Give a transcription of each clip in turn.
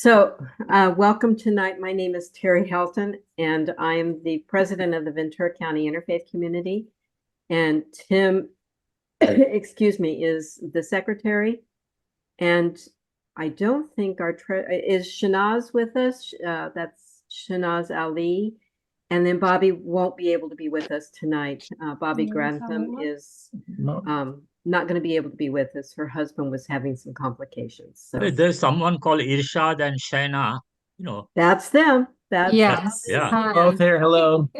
Welcome tonight. My name is Terry Helton, and I am the president of the Ventura County Interfaith Community. And Tim, excuse me, is the secretary. And I don't think is Shanaz with us. That's Shanaz Ali. And then Bobby won't be able to be with us tonight. Bobby Grantham is not going to be able to be with us. Her husband was having some complications. So There's someone called Irshad and Shaina, that's them. Yes. Yeah. Hi. Both here. Hello.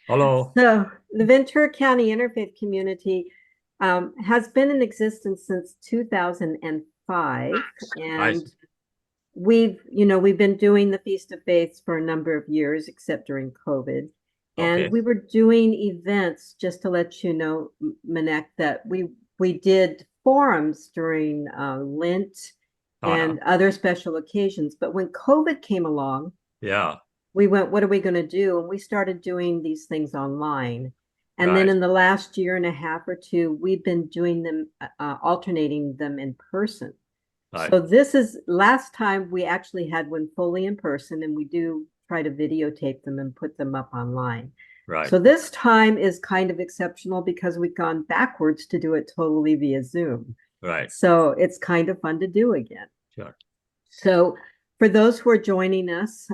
Hello. So the Ventura County Interfaith Community has been in existence since 2005, and we've been doing the Feast of Faiths for a number of years, except during COVID. And Okay. we were doing events, just to let you know, Maneck, that we did forums during Lent and other special occasions. But when COVID came along, Yeah. we went, what are we going to do? And we started doing these things online. And Right. then in the last year and a half or two, we've been doing them, alternating them in person. Right. So this is last time we actually had one fully in person, and we do try to videotape them and put them up online. Right. So this time is kind of exceptional because we've gone backwards to do it totally via Zoom. Right. So it's kind of fun to do again. Sure. So for those who are joining us,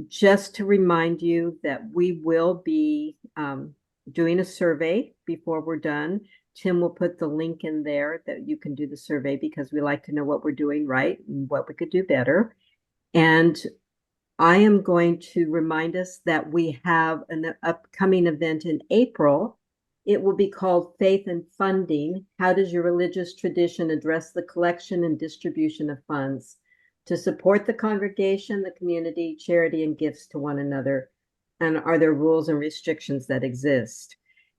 just to remind you that we will be doing a survey before we're done. Tim will put the link in there that you can do the survey because we like to know what we're doing right and what we could do better. And I am going to remind us that we have an upcoming event in April. It will be called Faith and Funding. How does your religious tradition address the collection and distribution of funds to support the congregation, the community, charity, and gifts to one another? And are there rules and restrictions that exist?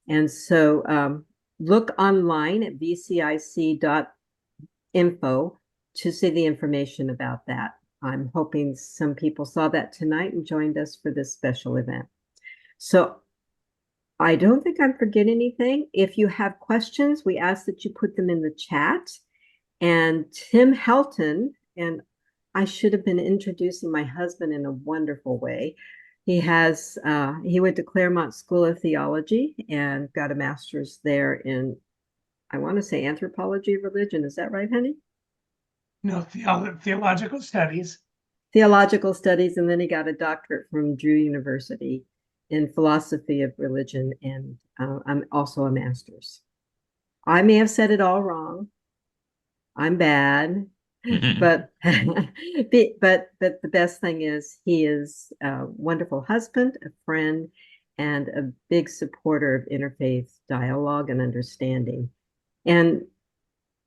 And so look online at vcic.info to see the information about that. I'm hoping some people saw that tonight and joined us for this special event. So I don't think I'm forgetting anything. If you have questions, we ask that you put them in the chat. And Tim Helton, and I should have been introducing my husband in a wonderful way. He went to Claremont School of Theology and got a master's there in, I want to say, anthropology of religion. Is that right, honey? No, theological studies. Theological studies, and then he got a doctorate from Drew University in philosophy of religion, and I'm also a master's. I may have said it all wrong. I'm bad. But the best thing is he is a wonderful husband, a friend, and a big supporter of interfaith dialogue and understanding. And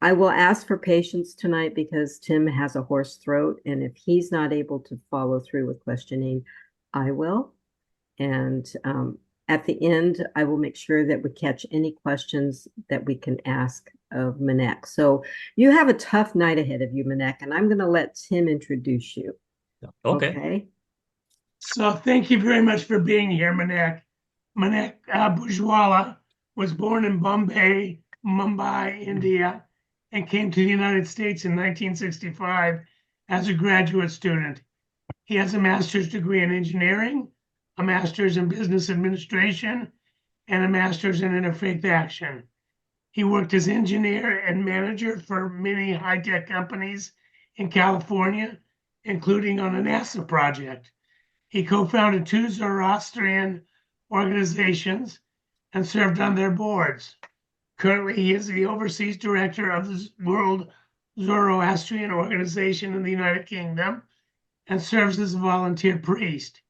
I will ask for patience tonight because Tim has a hoarse throat, and if he's not able to follow through with questioning, I will. And at the end, I will make sure that we catch any questions that we can ask of Maneck. So you have a tough night ahead of you, Maneck, and I'm going to let Tim introduce you. Okay. So thank you very much for being here, Maneck. Maneck Bhujwala was born in Bombay, Mumbai, India, and came to the United States in 1965 as a graduate student. He has a master's degree in engineering, a master's in business administration, and a master's in interfaith action. He worked as engineer and manager for many high-tech companies in California, including on a NASA project. He co-founded 2 Zoroastrian organizations and served on their boards. Currently, he is the overseas director of the World Zoroastrian Organization in the United Kingdom and serves as a volunteer priest.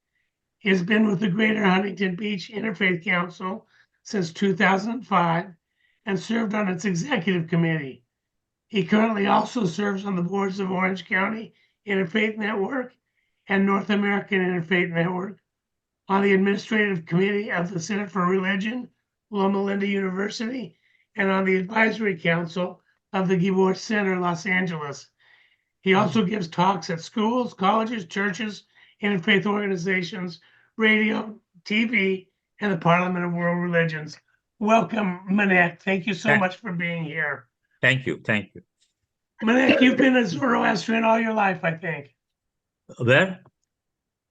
He has been with the Greater Huntington Beach Interfaith Council since 2005 and served on its executive committee. He currently also serves on the boards of Orange County Interfaith Network and North American Interfaith Network, on the administrative committee of the Center for Religion, Loma Linda University, and on the advisory council of the Gibor Center, Los Angeles. He also gives talks at schools, colleges, churches, interfaith organizations, radio, TV, and the Parliament of World Religions. Welcome, Maneck. Thank you so much for being here. Thank you. Maneck, you've been a Zoroastrian all your life, I think. Where?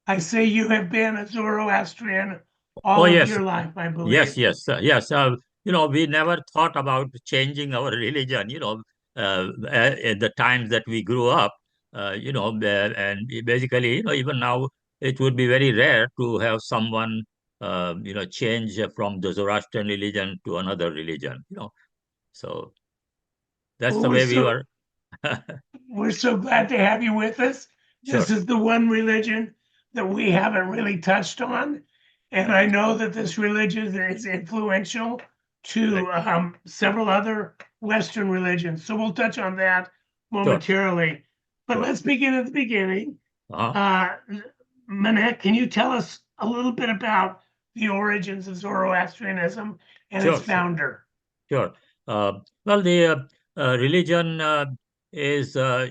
I say you have been a Zoroastrian Oh, all of yes. your life, I Yes, believe. yes. We never thought about changing our religion, at the times that we grew up, and basically, even now, it would be very rare to have someone, change from the Zoroastrian religion to another religion. So that's Well, the way we were. we're so glad to have you with us. This Sure. is the one religion that we haven't really touched on. And I know that this religion is influential to several other Western religions. So we'll touch on that Sure. momentarily. But Sure. let's begin at the beginning. Uh-huh. Maneck, can you tell us a little bit about the origins of Zoroastrianism and its Sure. founder? Sure. Well, the religion is, a-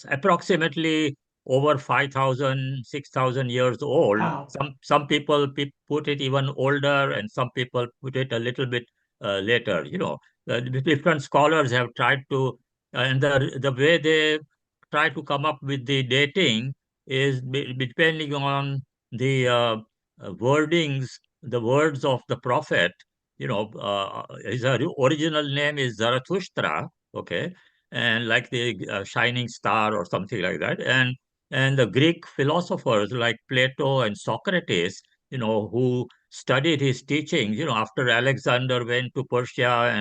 approximately over 5,000, 6,000 years old. Wow. Some people put it even older, and some people put it a little bit later. The different scholars have tried to, and the way they try to come up with the dating is depending on the wordings, the words of the prophet. His original name is Zarathustra, okay, and like the shining star or something like that. And the Greek philosophers like Plato and Socrates, who studied his teachings, after Alexander went to Persia,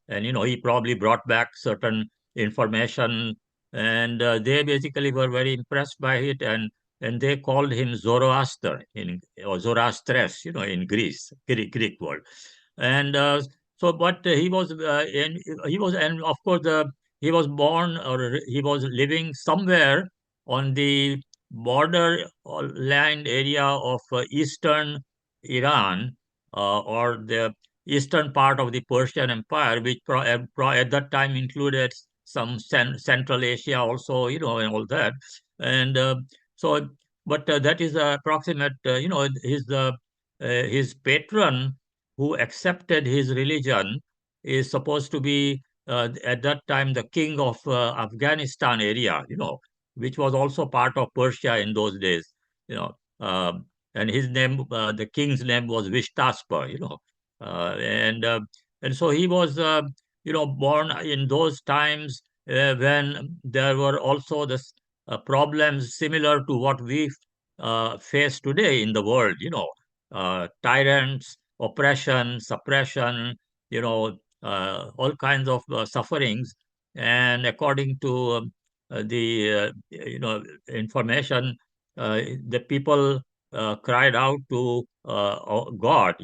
and he probably brought back certain information, and they basically were very impressed by it, and they called him Zoroaster or Zoroastres, in Greek word. And but and of course, he was born, or he was living somewhere on the border or land area of eastern Iran, or the eastern part of the Persian Empire, which at that time included some Central Asia also, and all that. And so, but that is approximate, his patron who accepted his religion is supposed to be at that time the king of Afghanistan area, which was also part of Persia in those days, you know. And his name, the king's name was Vishtaspa, and so he was, born in those times when there were also the problems similar to what we face today in the world, tyrants, oppression, suppression, all kinds of sufferings. And according to the information, the people cried out to God,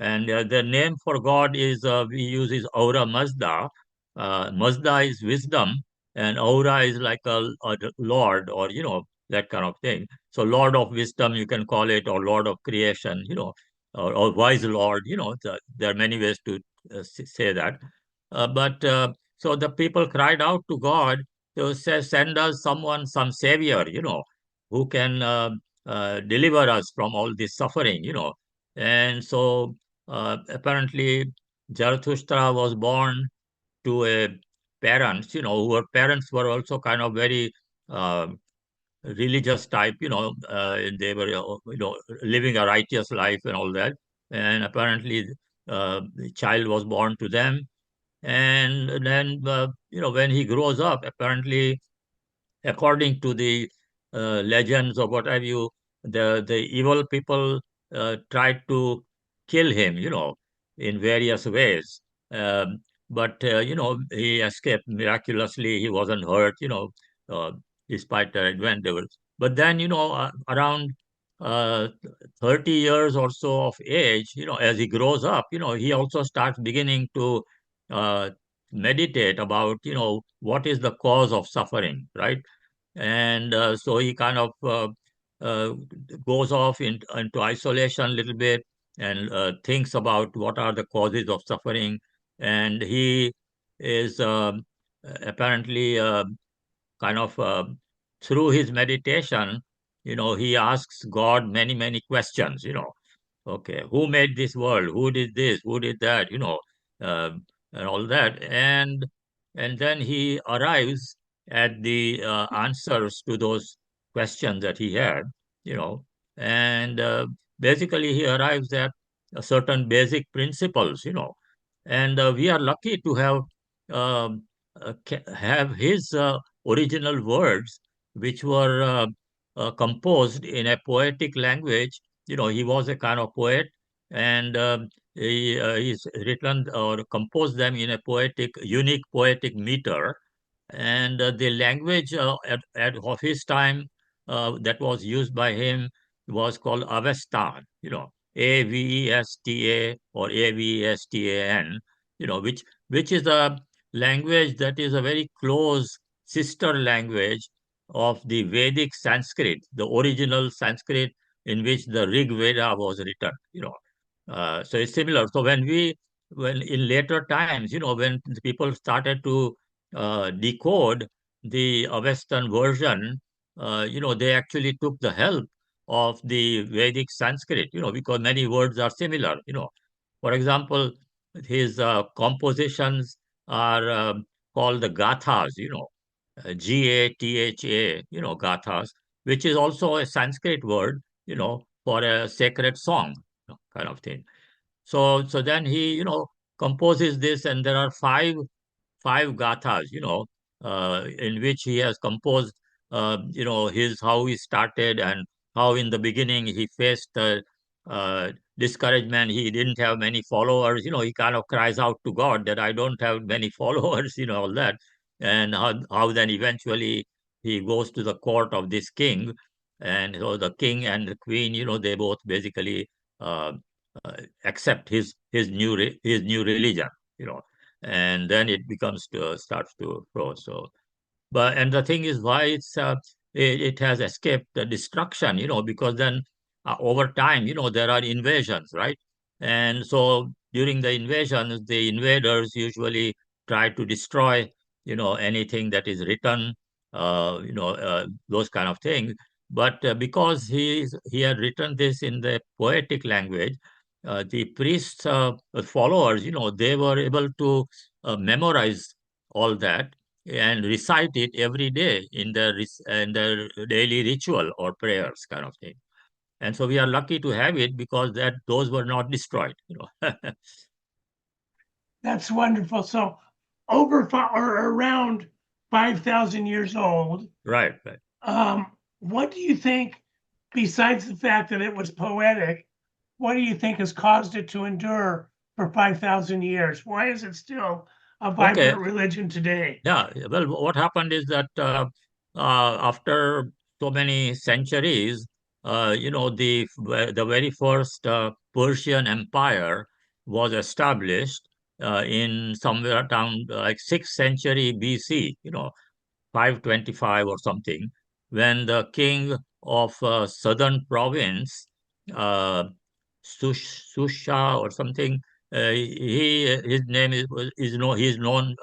and the name for God is we use is Aura Mazda. Mazda is wisdom, and Aura is like a Lord, or that kind of thing. So Lord of wisdom, you can call it, or Lord of creation, or wise Lord, there are many ways to say that. But so the people cried out to God to say, send us someone, some savior, who can deliver us from all this suffering, And so apparently Zarathustra was born to a parents, who parents were also kind of very uh, religious type, and they were, living a righteous life and all that. And apparently, the child was born to them. And then, when he grows up, apparently, according to the legends or what have you, the evil people tried to kill him, in various ways. Um, but he escaped miraculously. He wasn't hurt, uh, despite the adventures. But then, around uh, 30 years or so of age, as he grows up, he also starts beginning to uh, meditate about, what is the cause of suffering, right? And so he kind of uh, goes off into isolation a little bit, and thinks about what are the causes of suffering. And he is apparently kind of through his meditation, he asks God many, many questions, okay, who made this world? Who did this? Who did that? And all that. and then he arrives at the answers to those questions that he had, and basically he arrives at certain basic principles, and we are lucky to um, have his original words, which were composed in a poetic language. He was a kind of poet, and he's written or composed them in a unique poetic meter. And the language of his time that was used by him was called Avestan, Avesta or Avestan, which is a language that is a very close sister language of the Vedic Sanskrit, the original Sanskrit in which the Rig Veda was written. So it's similar. So when in later times, when the people started to decode the Western version, they actually took the help of the Vedic Sanskrit, because many words are similar. For example, his compositions are called the gathas, Gatha, gathas, which is also a Sanskrit word, for a sacred song, kind of thing. So then he, composes this, and there are five gathas, in which he has composed, his how he started and how in the beginning he faced discouragement. He didn't have many followers. He kind of cries out to God that I don't have many followers, all that, and how then eventually he goes to the court of this king, and so the king and the queen, they both basically uh, accept his new religion, and then it starts to grow. So, and the thing is why it has escaped the destruction, because then over time, there are invasions, right? And so during the invasions, the invaders usually try to destroy, anything that is written, those kind of things. But because he had written this in the poetic language, the priests, followers, they were able to memorize all that and recite it every day in their daily ritual or prayers, kind of thing. And so we are lucky to have it because those were not destroyed. That's wonderful. So or around 5,000 years old. Right. What do you think, besides the fact that it was poetic, what do you think has caused it to endure for 5,000 years? Why is it still a vibrant Okay. religion today? Yeah. Well, what happened is that after so many centuries, the very first Persian Empire was established in somewhere around like 6th century BC, 525 or something, when the king of southern province, uh, Susha or something, his name he's known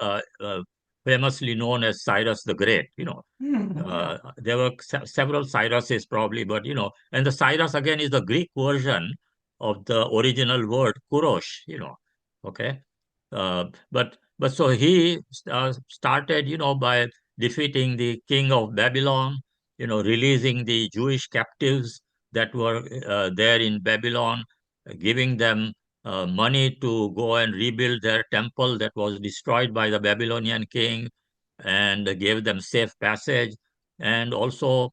famously known as Cyrus the Great. There were several Cyruses probably, but and the Cyrus again is the Greek version of the original word Kurosh. Okay. But so he started, by defeating the king of Babylon, releasing the Jewish captives that were there in Babylon, giving them money to go and rebuild their temple that was destroyed by the Babylonian king, and gave them safe passage. And also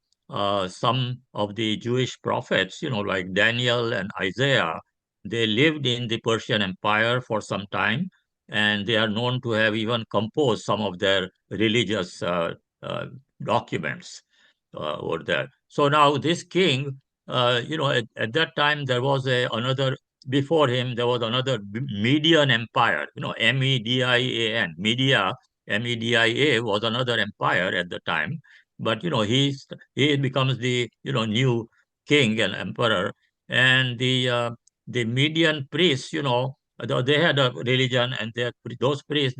some of the Jewish prophets, like Daniel and Isaiah, they lived in the Persian Empire for some time, and they are known to have even composed some of their religious uh, documents over there. So now this king, at that time there was before him there was another Median Empire, Median, Media was another empire at the time, but he becomes the new king and emperor, and the Median priests, they had a religion, and those priests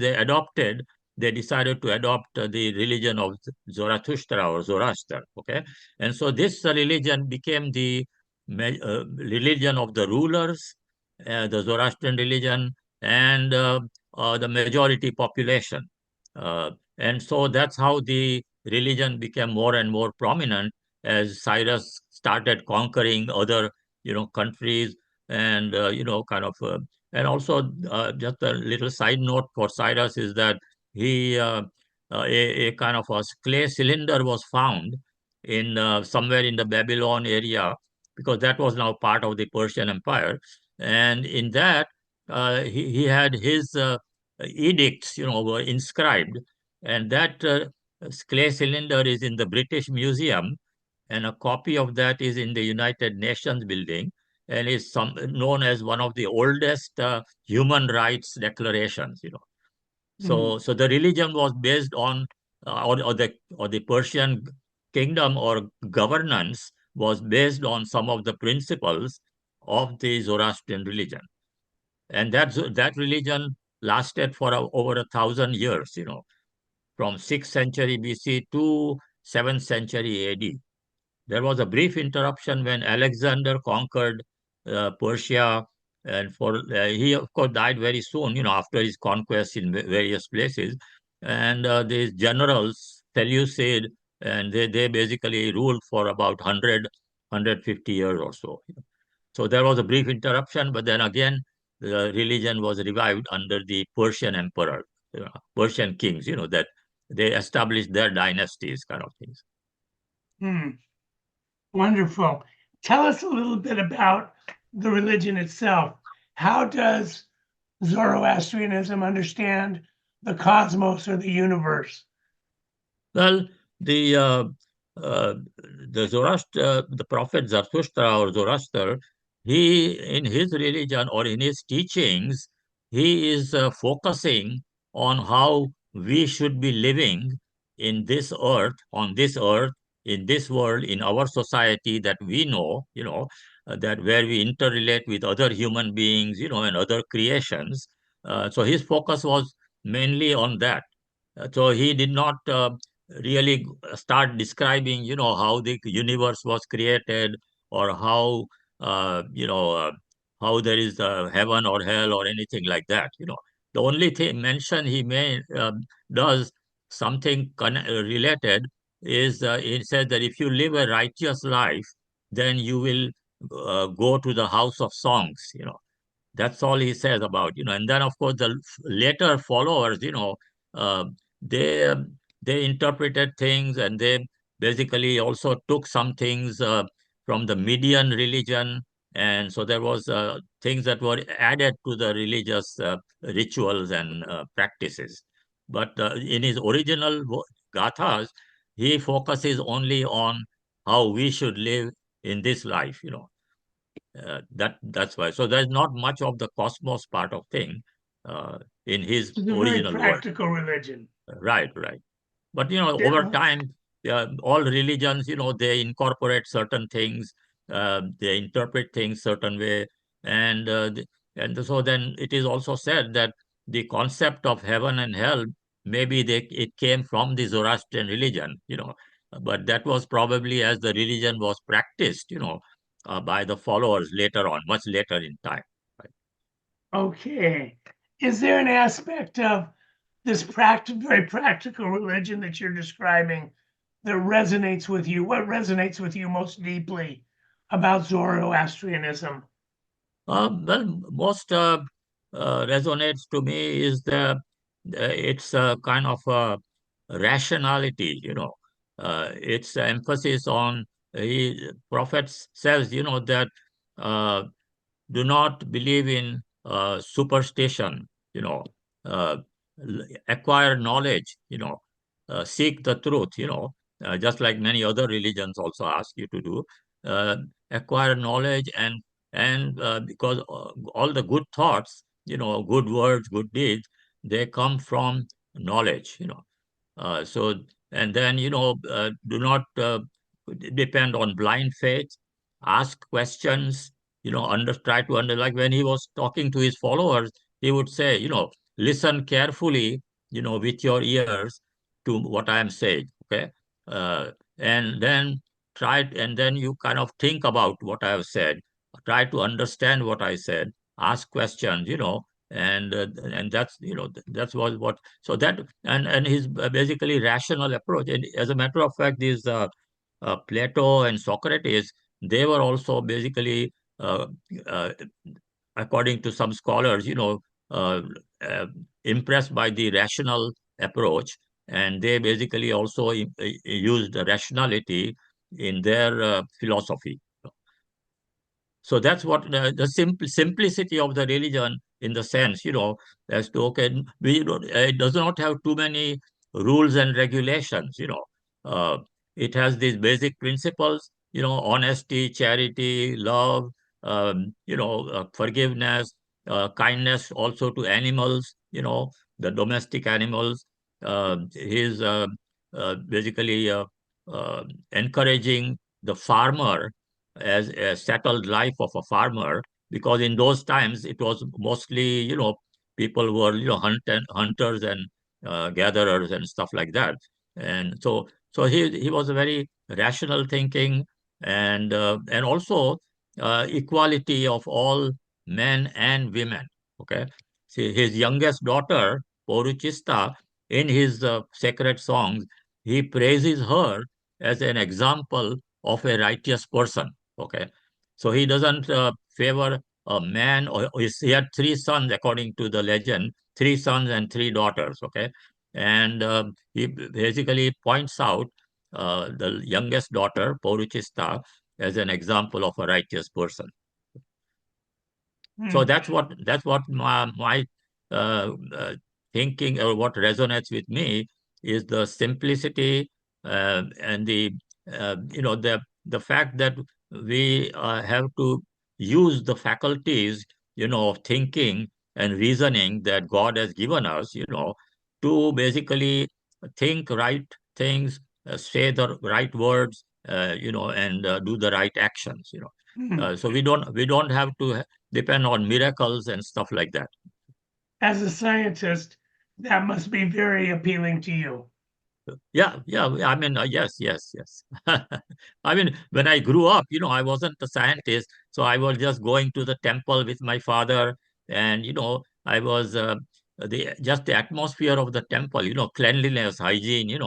they decided to adopt the religion of Zarathustra or Zoroaster. Okay, and so this religion became the religion of the rulers, the Zoroastrian religion, and the majority population. And so that's how the religion became more and more prominent as Cyrus started conquering other, countries and, and also just a little side note for Cyrus is that he, a kind of a clay cylinder was found in somewhere in the Babylon area because that was now part of the Persian Empire. And in that, he had his edicts, were inscribed. And that clay cylinder is in the British Museum, and a copy of that is in the United Nations building, and is known as one of the oldest human rights declarations. So the religion was based on, or the Persian kingdom or governance was based on some of the principles of the Zoroastrian religion. And that religion lasted for over 1,000 years, from 6th century BC to 7th century AD. There was a brief interruption when Alexander conquered Persia, and he of course died very soon, after his conquest in various places. And these generals, Seleucid, and they basically ruled for about 150 years or so. So there was a brief interruption, but then again, the religion was revived under the Persian emperor, Persian kings, that they established their dynasties, kind of things. Wonderful. Tell us a little bit about the religion itself. How does Zoroastrianism understand the cosmos or the universe? Well, the the prophet Zarathustra or Zoroaster, he in his religion or in his teachings, he is focusing on how we should be living in this earth, on this earth, in this world, in our society that we know, that where we interrelate with other human beings, and other creations. So his focus was mainly on that. So he did not really start describing, how the universe was created or how there is heaven or hell or anything like that. The only thing mention he does something related is he says that if you live a righteous life, then you will go to the house of songs. That's all he says about, and then of course the later followers, uh, they they interpreted things, and they basically also took some things from the Median religion, and so there was things that were added to the religious rituals and practices. But in his original gathas, he focuses only on how we should live in this life. That's why. So there's not much of the cosmos part of thing in his It's a very original work. practical religion. Right. But over time, all religions, they incorporate certain things, they interpret things certain way, and so then it is also said that the concept of heaven and hell, maybe it came from the Zoroastrian religion, but that was probably as the religion was practiced, by the followers later on, much later in time. Right? Okay. Is there an aspect of this very practical religion that you're describing that resonates with you? What resonates with you most deeply about Zoroastrianism? Well, most resonates to me is it's a kind of a rationality, It's emphasis on, Prophet says, that uh, do not believe in superstition, uh, acquire knowledge, seek the truth, just like many other religions also ask you to do, uh, acquire knowledge, and because all the good thoughts, good words, good deeds, they come from knowledge, so, and then, do not depend on blind faith, ask questions, try to like when he was talking to his followers, he would say, listen carefully, with your ears to what I am saying, okay? Uh, and then you kind of think about what I have said, try to understand what I said, ask questions, and that's that's what so that and his basically rational approach. And as a matter of fact, these Plato and Socrates, they were also basically uh, uh, according to some scholars, uh, uh, impressed by the rational approach, and they basically also used rationality in their philosophy. So that's what the simplicity of the religion, in the sense, as to, okay, it does not have too many rules and regulations. Uh, it has these basic principles, honesty, charity, love, forgiveness, kindness also to animals, the domestic animals. He's basically encouraging the farmer as a settled life of a farmer, because in those times it was mostly, people were, hunters and gatherers and stuff like that. And so he was a very rational thinking, and also equality of all men and women. Okay. See, his youngest daughter, Poruchista, in his sacred songs, he praises her as an example of a righteous person. Okay. So he doesn't favor a man, or he had three sons, according to the legend, three sons and three daughters. Okay. And he basically points out the youngest daughter, Poruchista, as an example of a righteous person. So that's what my thinking, or what resonates with me, is the simplicity, and the fact that we have to use the faculties, of thinking and reasoning that God has given us, to basically think right things, say the right words, and do the right actions. So we don't have to depend on miracles and stuff like that. As a scientist, that must be very appealing to you. Yeah. I mean, yes. I mean, when I grew up, I wasn't a scientist, so I was just going to the temple with my father, and I was the atmosphere of the temple, cleanliness, hygiene,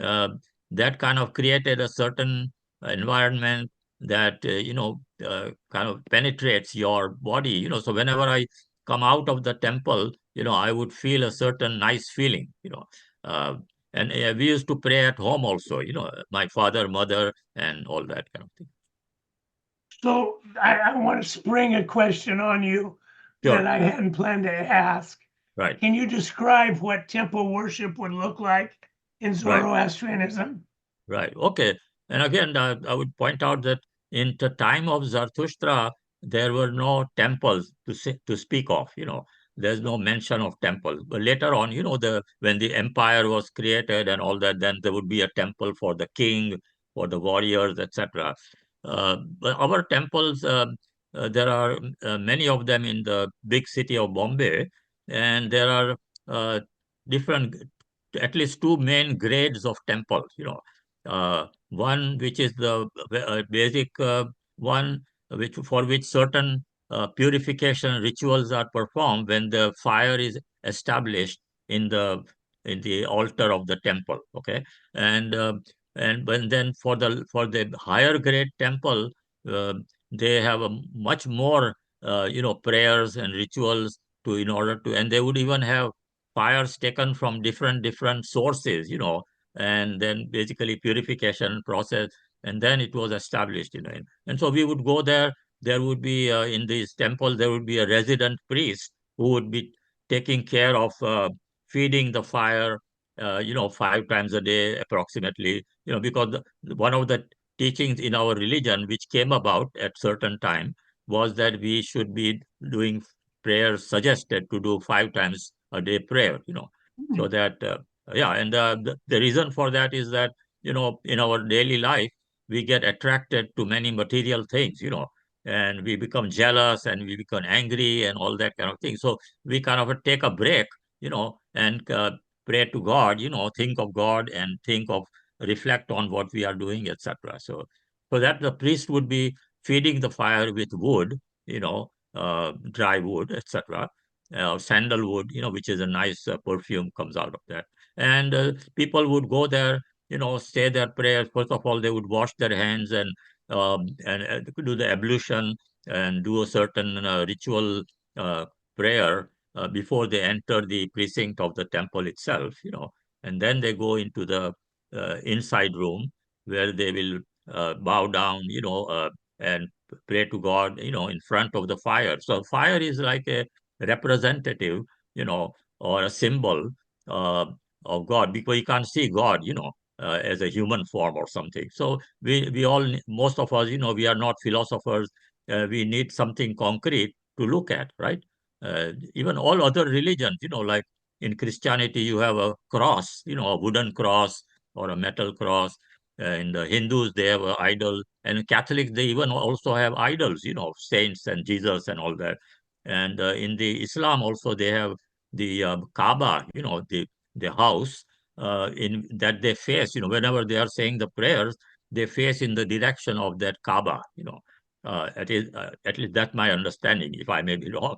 uh, that kind of created a certain environment that kind of penetrates your body, So whenever I come out of the temple, I would feel a certain nice feeling, Uh, and we used to pray at home also, my father, mother, and all that kind of thing. So I want to spring a question on you that Sure. I hadn't planned to ask. Right, Can you describe what temple worship would look like in right, Zoroastrianism? right. Okay. And again, I would point out that in the time of Zarathustra, there were no temples to speak of, There's no mention of temples. But later on, when the empire was created and all that, then there would be a temple for the king, for the warriors, etc. But our temples, there are many of them in the big city of Bombay, and there are different, at least two main grades of temples. One which is the basic one, which certain purification rituals are performed when the fire is established in the altar of the temple. Okay, and when then for the higher grade temple, uh, they have a much more prayers and rituals to in order to, and they would even have fires taken from different sources, and then basically purification process, and then it was established, and so we would go there. There would be in this temple there would be a resident priest who would be taking care of feeding the fire 5 times a day approximately, because one of the teachings in our religion which came about at certain time was that we should be doing prayers, suggested to do 5 times a day prayer, so that yeah, and the reason for that is that in our daily life we get attracted to many material things, and we become jealous and we become angry and all that kind of thing. So we kind of take a break, and pray to God, think of God and think of, reflect on what we are doing, etc. So that the priest would be feeding the fire with wood, dry wood, etc. sandalwood, which is a nice perfume comes out of that. And people would go there, say their prayers. First of all, they would wash their hands and do the ablution and do a certain ritual prayer before they enter the precinct of the temple itself, and then they go into the inside room where they will bow down, and pray to God, in front of the fire. So fire is like a representative, or a symbol uh, of God, because you can't see God, as a human form or something. So we all, most of us, we are not philosophers. We need something concrete to look at, right? Even all other religions, like in Christianity, you have a cross, a wooden cross or a metal cross. In the Hindus, they have an idol, and Catholics, they even also have idols, saints and Jesus and all that. And in the Islam also, they have the Kaaba, the house in that they face, whenever they are saying the prayers, they face in the direction of that Kaaba, at least that's my understanding, if I may be wrong,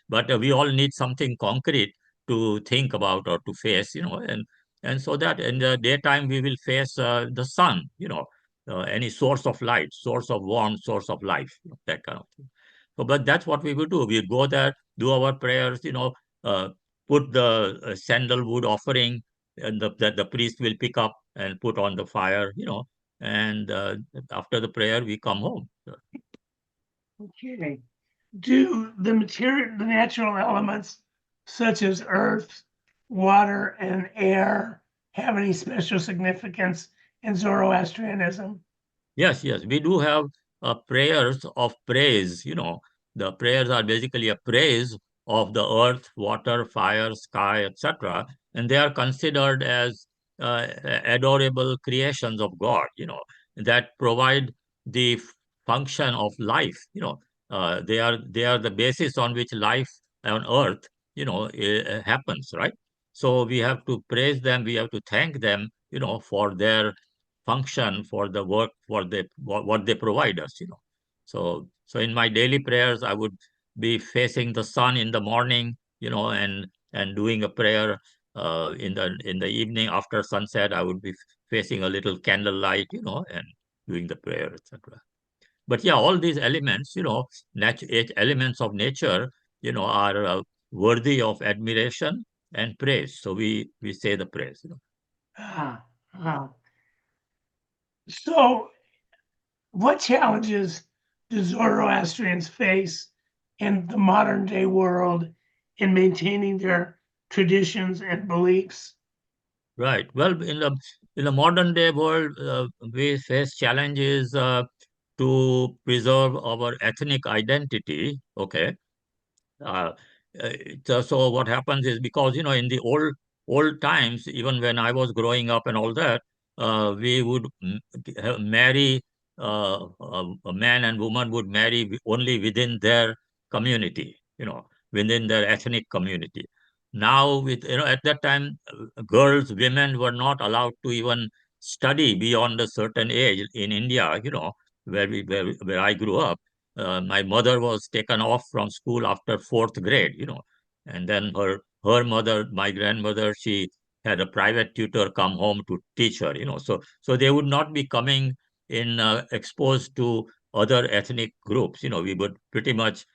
But we all need something concrete to think about or to face, and so that in the daytime we will face the sun, any source of light, source of warmth, source of life, that kind of thing. So, but that's what we would do. We go there, do our prayers, uh, put the sandalwood offering, and the priest will pick up and put on the fire, and after the prayer, we come home. Okay. Do the natural elements such as earth, water, and air have any special significance in Zoroastrianism? Yes, we do have prayers of praise. The prayers are basically a praise of the earth, water, fire, sky, etc. And they are considered as adorable creations of God, that provide the function of life. They are the basis on which life on earth, happens, right? So we have to praise them, we have to thank them, for their function, for the work, for what they provide us. So in my daily prayers, I would be facing the sun in the morning, and doing a prayer in the evening after sunset. I would be facing a little candlelight, and doing the prayer, etc. But yeah, all these elements, elements of nature, are worthy of admiration and praise. So we say the praise. Ah, ah. So, what challenges do Zoroastrians face in the modern day world in maintaining their traditions and beliefs? Right. Well, in the modern day world, we face challenges to preserve our ethnic identity. Okay. Uh, so what happens is, because in the old times, even when I was growing up and all that, we would marry, a man and woman would marry only within their community, within their ethnic community. Now, at that time, girls, women were not allowed to even study beyond a certain age in India, where I grew up. My mother was taken off from school after fourth grade, and then her mother, my grandmother, she had a private tutor come home to teach her, so they would not be coming in exposed to other ethnic groups. We would pretty much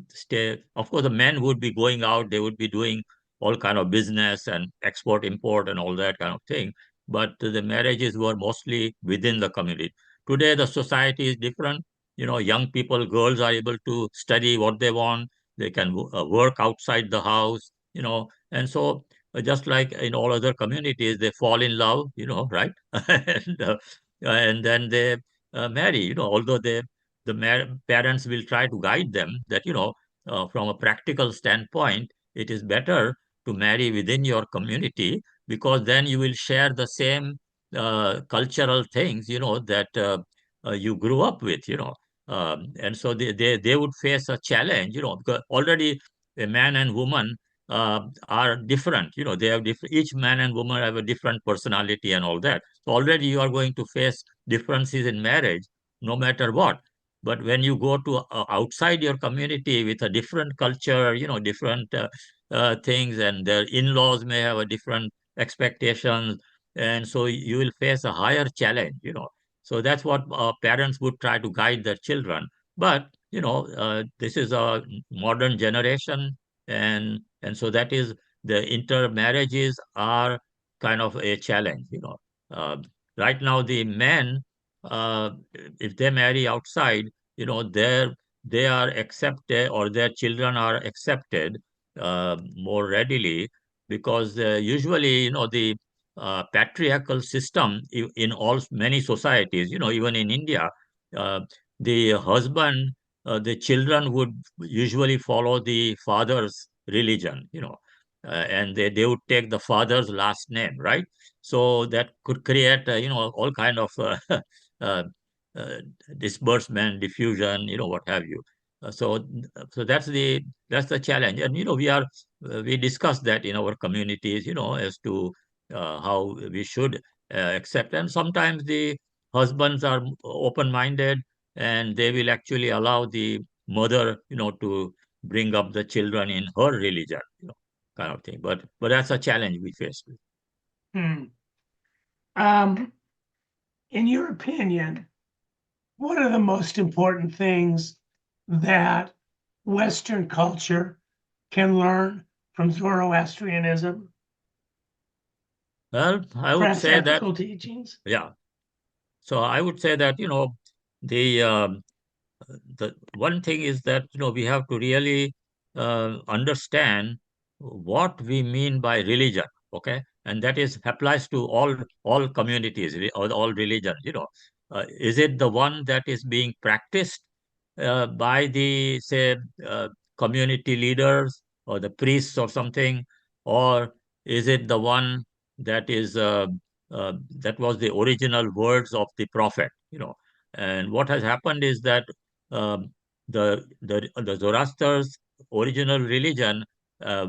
stay. Of course, the men would be going out; they would be doing all kind of business and export import and all that kind of thing. But the marriages were mostly within the community. Today, the society is different. Young people, girls are able to study what they want. They can work outside the house, and so just like in all other communities, they fall in love, right? And then they marry, although parents will try to guide them that, from a practical standpoint, it is better to marry within your community, because then you will share the same cultural things, that you grew up with, and so they would face a challenge, because already a man and woman are different, they have different, each man and woman have a different personality and all that. So already you are going to face differences in marriage, no matter what. But when you go to outside your community with a different culture, different things, and their in-laws may have a different expectations, and so you will face a higher challenge. So that's what parents would try to guide their children. But this is a modern generation, and so that is the intermarriages are kind of a challenge. Uh, right now, the men, uh, if they marry outside, they are accepted, or their children are accepted more readily, because usually, the patriarchal system in all many societies, even in India, uh, the husband, the children would usually follow the father's religion, and they would take the father's last name, right? So that could create, all kind of uh, uh, disbursement, diffusion, what have you. So that's the challenge, and we discuss that in our communities, as to how we should accept. And sometimes the husbands are open-minded, and they will actually allow the mother, to bring up the children in her religion, kind of thing. But that's a challenge we face. Hmm. Um, in your opinion, what are the most important things that Western culture can learn from Zoroastrianism? Well, I would Perhaps say that, ethical teachings? yeah. So I would say that, the the one thing is that, we have to really understand what we mean by religion, okay? And that is applies to all communities, or all religions. Is it the one that is being practiced by the, say, community leaders or the priests or something, or is it the one that is that was the original words of the prophet? And what has happened is that um, the Zoroaster's original religion uh,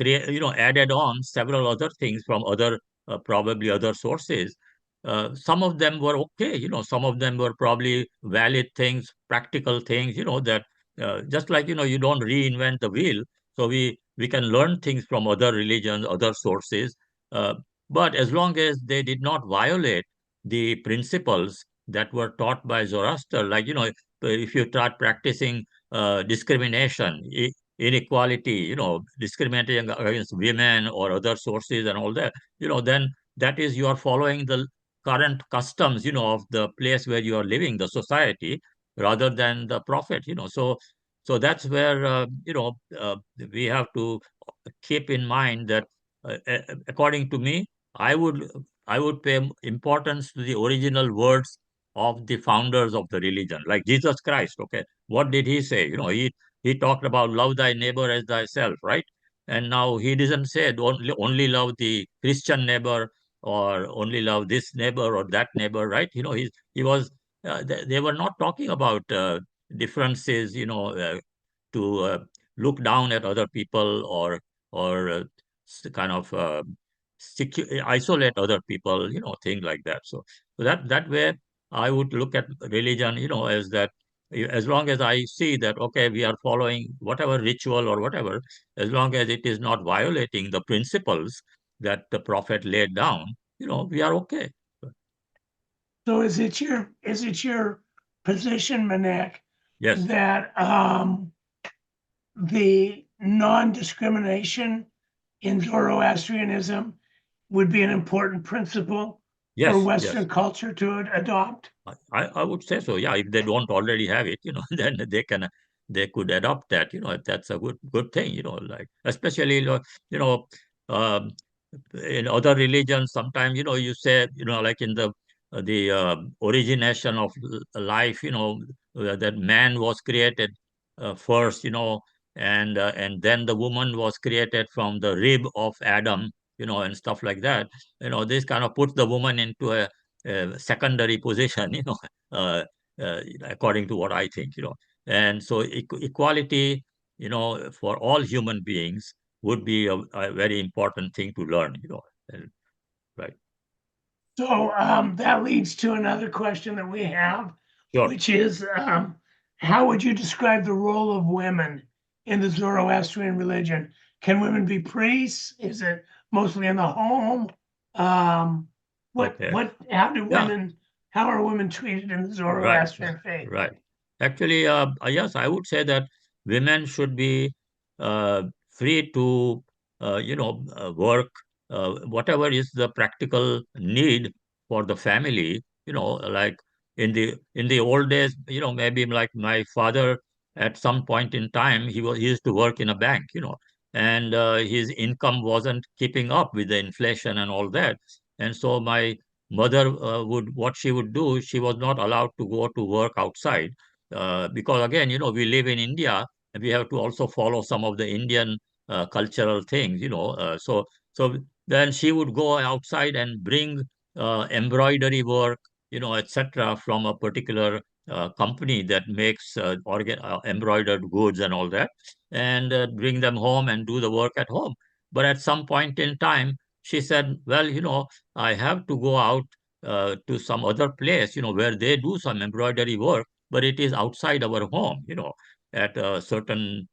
added on several other things from other, probably other sources. Some of them were okay, some of them were probably valid things, practical things, that just like, you don't reinvent the wheel. So we can learn things from other religions, other sources, uh, but as long as they did not violate the principles that were taught by Zoroaster, like, if you start practicing discrimination, inequality, discriminating against women or other sources and all that, then that is, you are following the current customs, of the place where you are living, the society, rather than the prophet. So that's where, we have to keep in mind that, according to me, I would I would pay importance to the original words of the founders of the religion, like Jesus Christ. Okay, what did he say? He talked about love thy neighbor as thyself, right? And now he doesn't say only love the Christian neighbor, or only love this neighbor or that neighbor, right? He was they were not talking about differences, to look down at other people, or kind of isolate other people, things like that. So that way, I would look at religion, as that, as long as I see that, okay, we are following whatever ritual or whatever, as long as it is not violating the principles that the prophet laid down, we are okay. So is it your position, Maneck, Yes. that the non-discrimination in Zoroastrianism would be an important principle for Yes. Western Yes. culture to adopt? I would say so. Yeah, if they don't already have it, then they could adopt that. That's a good thing. Like, especially, you know, um, in other religions, sometimes, you say, like in the origination of life, that man was created first, and then the woman was created from the rib of Adam, and stuff like that. This kind of puts the woman into a secondary position, uh, according to what I think. And so equality, for all human beings would be a very important thing to learn. Right. So that leads to another question that we have. Sure. which is how would you describe the role of women in the Zoroastrian religion? Can women be priests? Is it mostly in the home? Okay. How are women treated in the Right. Zoroastrian faith? Right. Actually, yes, I would say that women should be uh, free to, work whatever is the practical need for the family. Like in the old days, maybe like my father at some point in time, he used to work in a bank, and his income wasn't keeping up with the inflation and all that, and so my mother what she would do, she was not allowed to go to work outside because again, we live in India and we have to also follow some of the Indian cultural things, so then she would go outside and bring embroidery work, etc., from a particular company that makes embroidered goods and all that, and bring them home and do the work at home. But at some point in time, she said, well, I have to go out to some other place, where they do some embroidery work, but it is outside our home, at a certain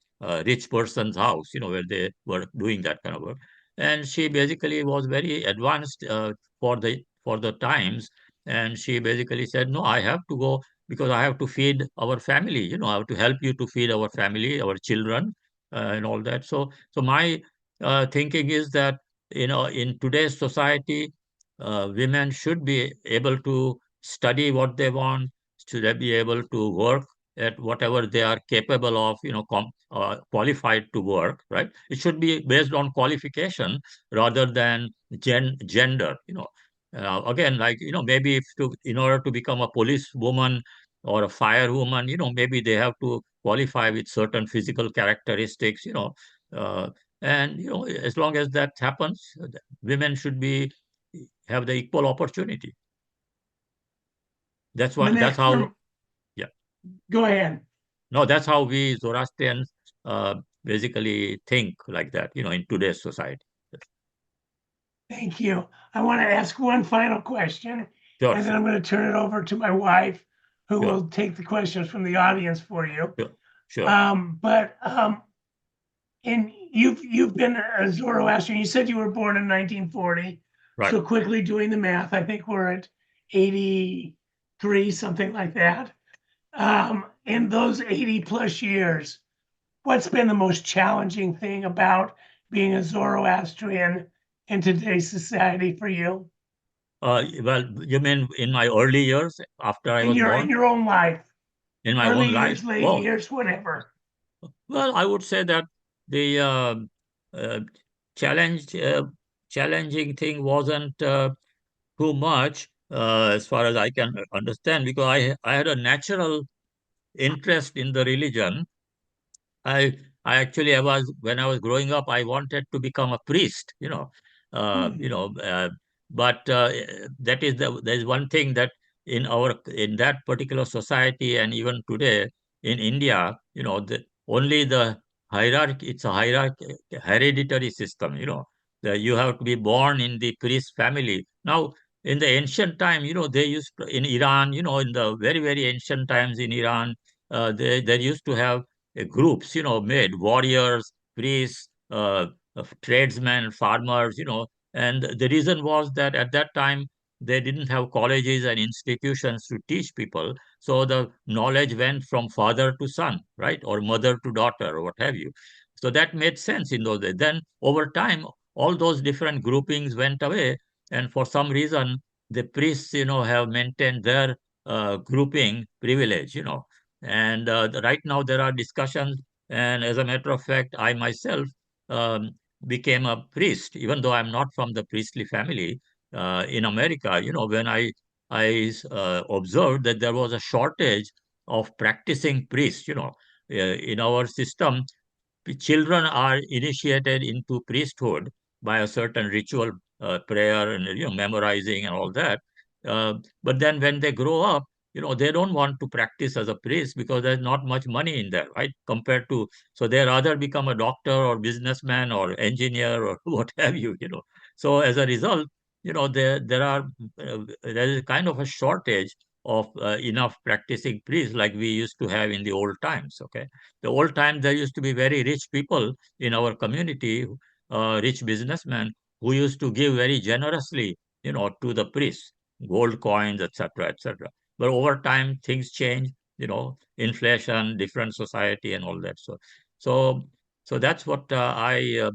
rich person's house, where they were doing that kind of work. And she basically was very advanced for the times, and she basically said, no, I have to go because I have to feed our family, I have to help you to feed our family, our children, and all that. So my thinking is that, in today's society, women should be able to study what they want, should they be able to work at whatever they are capable of, qualified to work, right? It should be based on qualification rather than gender, Again, like, maybe in order to become a police woman or a firewoman, maybe they have to qualify with certain physical characteristics, uh, and, as long as that happens, women should have the equal opportunity. That's Maneck, how, yeah. go ahead. No, that's how we Zoroastrians basically think like that, in today's society. Thank you. I want to ask one final question, Sure, and then sure, I'm going to turn it over to my wife, who sure, will take the questions from the audience for you. sure, sure. And you've been a Zoroastrian. You said you were born in 1940. Right. So quickly doing the math, I think we're at 83, something like that. In those 80 plus years, what's been the most challenging thing about being a Zoroastrian in today's society for you? Well, you mean in my early years after I was In born, your own life, in my early own life? years, late Oh, years, whatever. well, I would say that the uh, challenge, challenging thing wasn't too much as far as I can understand, because I had a natural interest in the religion. I actually, when I was growing up, I wanted to become a priest, uh, Hmm. you know, uh, but there's one thing that in that particular society, and even today in India, only the hierarchy, it's a hierarchy, hereditary system, that you have to be born in the priest family. Now, in the ancient time, they used in Iran, in the very, very ancient times in Iran, they used to have groups, made warriors, priests, tradesmen, farmers, and the reason was that at that time they didn't have colleges and institutions to teach people, so the knowledge went from father to son, right, or mother to daughter, or what have you. So that made sense in those days. Then over time, all those different groupings went away, and for some reason, the priests, have maintained their grouping privilege, and right now there are discussions, and as a matter of fact, I myself um, became a priest, even though I'm not from the priestly family. In America, when I observed that there was a shortage of practicing priests, in our system, children are initiated into priesthood by a certain ritual, prayer and memorizing and all that. Uh, but then when they grow up, they don't want to practice as a priest because there's not much money in there, right? Compared to, so they rather become a doctor or businessman or engineer or what have you. So as a result, there is kind of a shortage of enough practicing priests like we used to have in the old times. Okay, the old times there used to be very rich people in our community, rich businessmen who used to give very generously, to the priests, gold coins, etc., etc. But over time things change, inflation, different society, and all that. So that's what I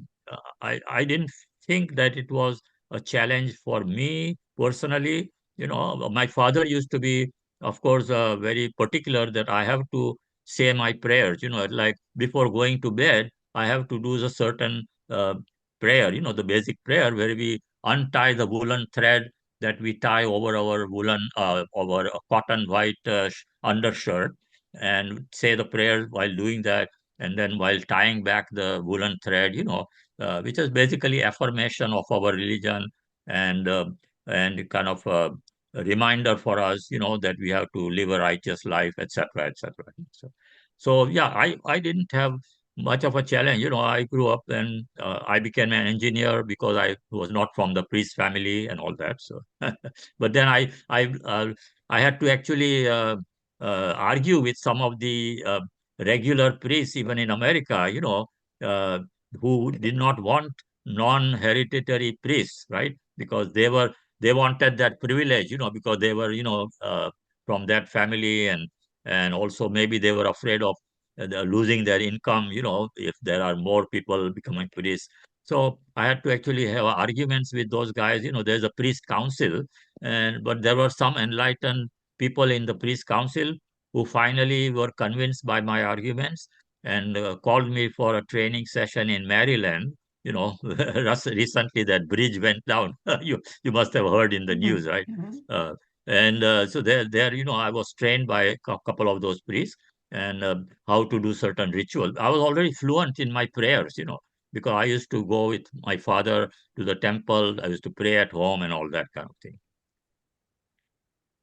didn't think that it was a challenge for me personally. My father used to be, of course, very particular that I have to say my prayers. Like before going to bed, I have to do a certain prayer. The basic prayer where we untie the woolen thread that we tie over our over a cotton white undershirt, and say the prayers while doing that, and then while tying back the woolen thread, which is basically affirmation of our religion, and kind of a reminder for us, that we have to live a righteous life, etc., etc. So yeah, I didn't have much of a challenge. I grew up and I became an engineer because I was not from the priest family and all that. So, but then I had to actually argue with some of the regular priests, even in America, uh, who did not want non-hereditary priests, right? Because they wanted that privilege, because they were, from that family, and also maybe they were afraid of losing their income, if there are more people becoming priests. So I had to actually have arguments with those guys. There's a priest council, but there were some enlightened people in the priest council who finally were convinced by my arguments and called me for a training session in Maryland. Recently that bridge went down. You must have heard in the news, right? Uh, and so there, I was trained by a couple of those priests, and how to do certain rituals. I was already fluent in my prayers, because I used to go with my father to the temple. I used to pray at home and all that kind of thing.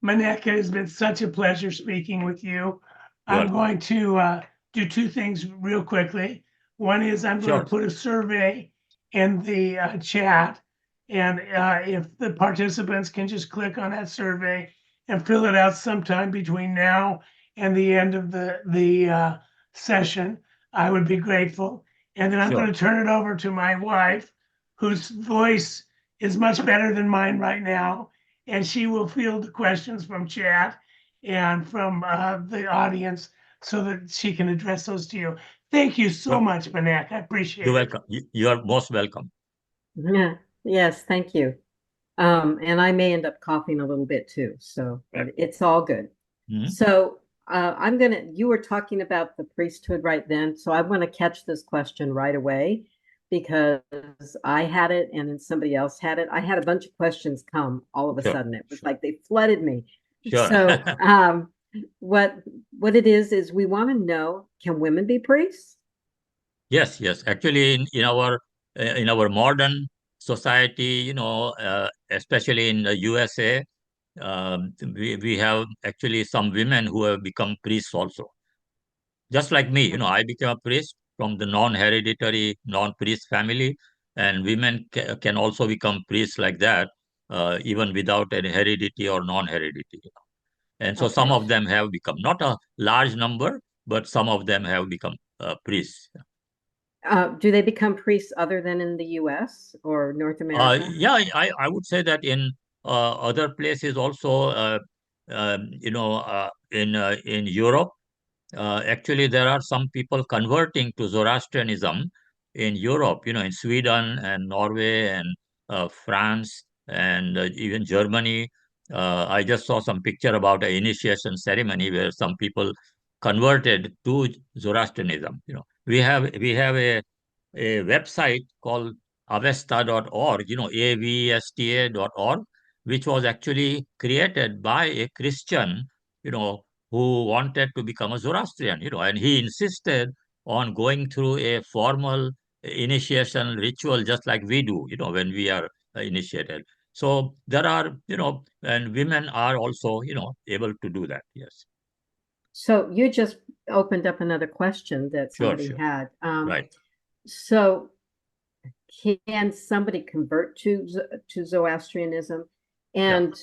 Maneck, it has been such a pleasure speaking with you. You're I'm going to do two things real quickly. One is I'm going Sure. to put a survey in the chat, and if the participants can just click on that survey and fill it out sometime between now and the end of the session, I would be grateful. And then I'm Sure. going to turn it over to my wife, whose voice is much better than mine right now, and she will field the questions from chat and from the audience so that she can address those to you. Thank you so Well, much, Maneck. I appreciate You're it. welcome. You are most welcome. Yeah. Yes, thank you. And I may end up coughing a little bit too, so Right. it's all good. Mhm. So you were talking about the priesthood right then, so I want to catch this question right away because I had it and then somebody else had it. I had a bunch of questions come all of a Sure. sudden. It was like they flooded me. Sure. So what it is we want to know, can women be priests? Yes, yes. Actually, in our modern society, especially in the USA, we have actually some women who have become priests also. Just like me, I became a priest from the non-hereditary, non-priest family, and women can also become priests like that, even without any heredity or non-heredity. And so some Okay. of them have become, not a large number, but some of them have become priests. Do they become priests other than in the US or North America? Yeah, I would say that in other places also, in Europe, actually, there are some people converting to Zoroastrianism in Europe, in Sweden and Norway and France and even Germany. I just saw some picture about an initiation ceremony where some people converted to Zoroastrianism. We have a website called avesta.org, avesta.org, which was actually created by a Christian, who wanted to become a Zoroastrian, and he insisted on going through a formal initiation ritual just like we do, when we are initiated. So there are, and women are also, able to do that. Yes. So you just opened up another question that Sure, somebody sure. had. Right. So can somebody convert to Zoroastrianism? Yeah. And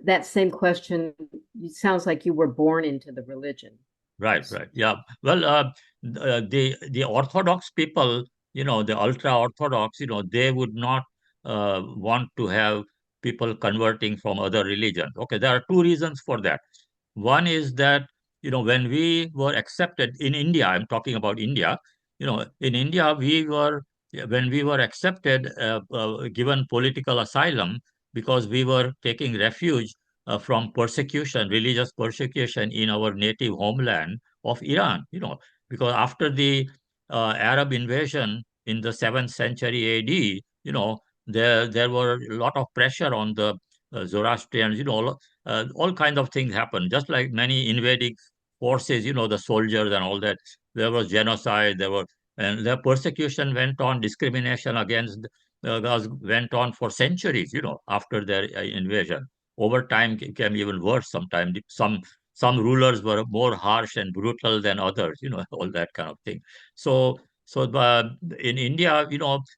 that same question, it sounds like you were born into the religion. Right, right. Yeah. Well, the Orthodox people, the ultra Orthodox, they would not want to have people converting from other religions. Okay, there are two reasons for that. One is that, when we were accepted in India, I'm talking about India, in India, when we were accepted, given political asylum, because we were taking refuge from persecution, religious persecution in our native homeland of Iran, because after the Arab invasion in the 7th century AD, there were a lot of pressure on the Zoroastrians, all kinds of things happened, just like many invading forces, the soldiers and all that. There was genocide, and the persecution went on, discrimination against us went on for centuries, after their invasion. Over time, it became even worse sometimes. Some rulers were more harsh and brutal than others, all that kind of thing. So in India,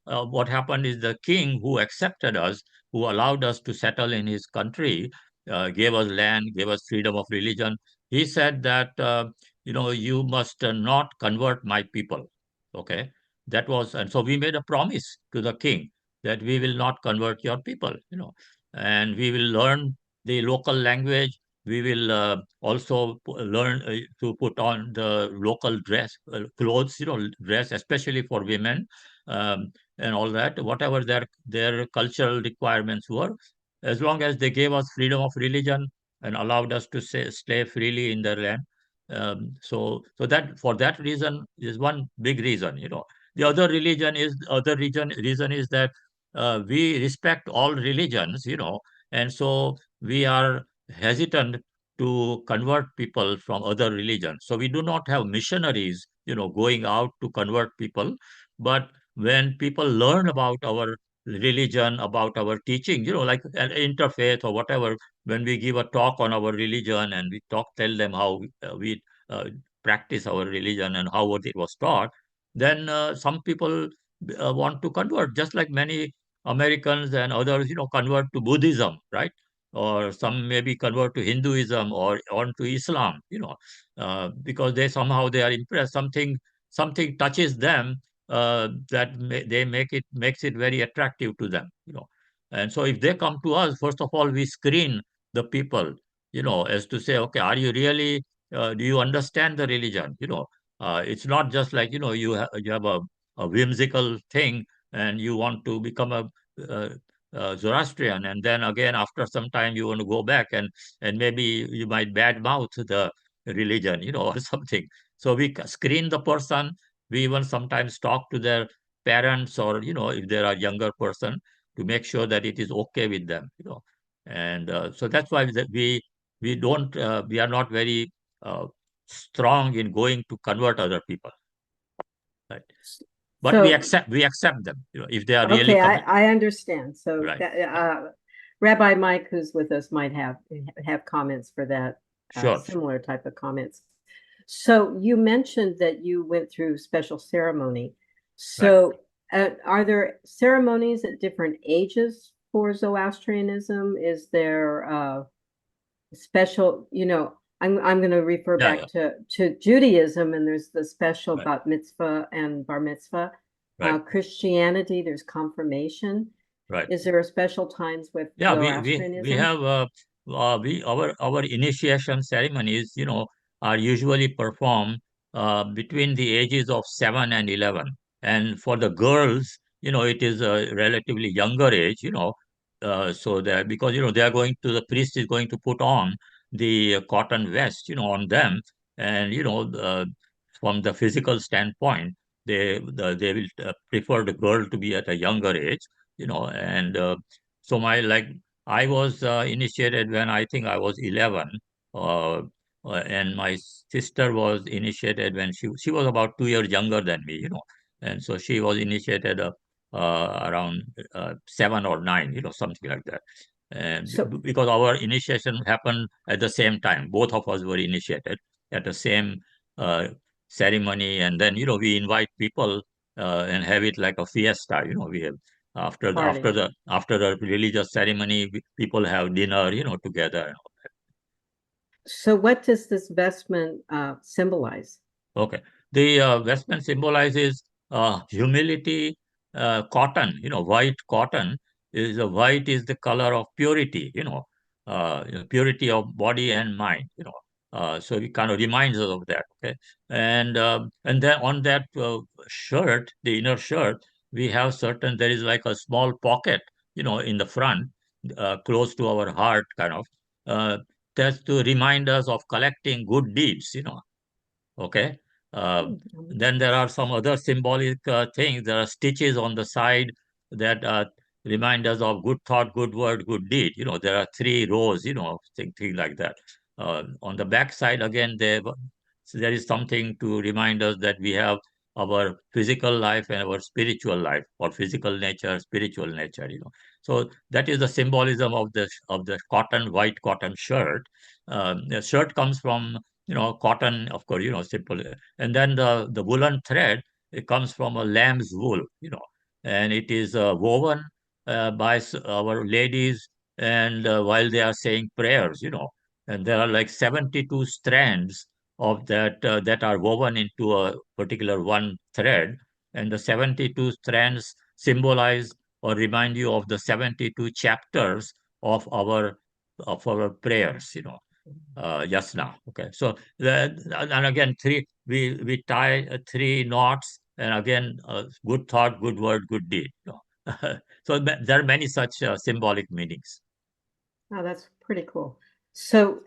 what happened is the king who accepted us, who allowed us to settle in his country, gave us land, gave us freedom of religion. He said that, you must not convert my people. Okay. And so we made a promise to the king that we will not convert your people, and we will learn the local language. We will also learn to put on the local clothes, dress, especially for women, and all that, whatever their cultural requirements were, as long as they gave us freedom of religion and allowed us to stay freely in their land. So that for that reason is one big reason. The reason is that we respect all religions, and so we are hesitant to convert people from other religions. So we do not have missionaries, going out to convert people. But when people learn about our religion, about our teaching, like an interfaith or whatever, when we give a talk on our religion and we tell them how we practice our religion and how it was taught, then some people want to convert, just like many Americans and others, convert to Buddhism, right? Or some maybe convert to Hinduism or on to Islam, because they are impressed. Something touches them that makes it very attractive to them, And so if they come to us, first of all, we screen the people, as to say, okay, are you really, do you understand the religion? It's not just like, you have a whimsical thing and you want to become a uh, Zoroastrian, and then again after some time you want to go back and maybe you might badmouth the religion, or something. So we screen the person. We even sometimes talk to their parents, or if they are younger person, to make sure that it is okay with them, And so that's why we are not very strong in going to convert other people, right? But we So, accept them, if they are really okay, I understand. So right. that, Rabbi Mike, who's with us, might have comments for that, Sure. similar type of comments. So you mentioned that you went through special ceremony. Right. So are there ceremonies at different ages for Zoroastrianism? Is there special, I'm going to refer Yeah, back to Judaism, and there's the special right, bat mitzvah and bar mitzvah. right, Christianity, there's confirmation. right. Is there a special times with Yeah, we Zoroastrianism? have our initiation ceremonies, are usually performed between the ages of 7 and 11, and for the girls, it is a relatively younger age, so that because they are the priest is going to put on the cotton vest, on them, and from the physical standpoint, they will prefer the girl to be at a younger age, and so I was initiated when I think I was 11, uh, and my sister was initiated when she was about 2 years younger than me, and so she was initiated around 7 or 9, something like that. And So because our initiation happened at the same time, both of us were initiated at the same uh, ceremony, and then we invite people and have it like a fiesta. We have After Party. after the religious ceremony, people have dinner, together. So what does this vestment symbolize? Okay. The vestment symbolizes humility. Cotton, white cotton white is the color of purity, purity of body and mind, so it kind of reminds us of that. Okay. And then on that shirt, the inner shirt, we have there is like a small pocket, in the front, close to our heart, kind of. Uh, that's to remind us of collecting good deeds, Okay. Uh, then there are some other symbolic things. There are stitches on the side that remind us of good thought, good word, good deed. There are 3 rows, things like that. On the back side, again, there is something to remind us that we have our physical life and our spiritual life, or physical nature, spiritual nature. So that is the symbolism of the white cotton shirt. The shirt comes from cotton, of course, simple. And then the woolen thread, it comes from a lamb's wool, and it is woven by our ladies, and while they are saying prayers, and there are like 72 strands of that are woven into a particular one thread, and the 72 strands symbolize or remind you of the 72 chapters of our prayers, just now. Okay. So and again, we tie 3 knots, and again, good thought, good word, good deed. So there are many such symbolic meanings. Oh, that's pretty cool. So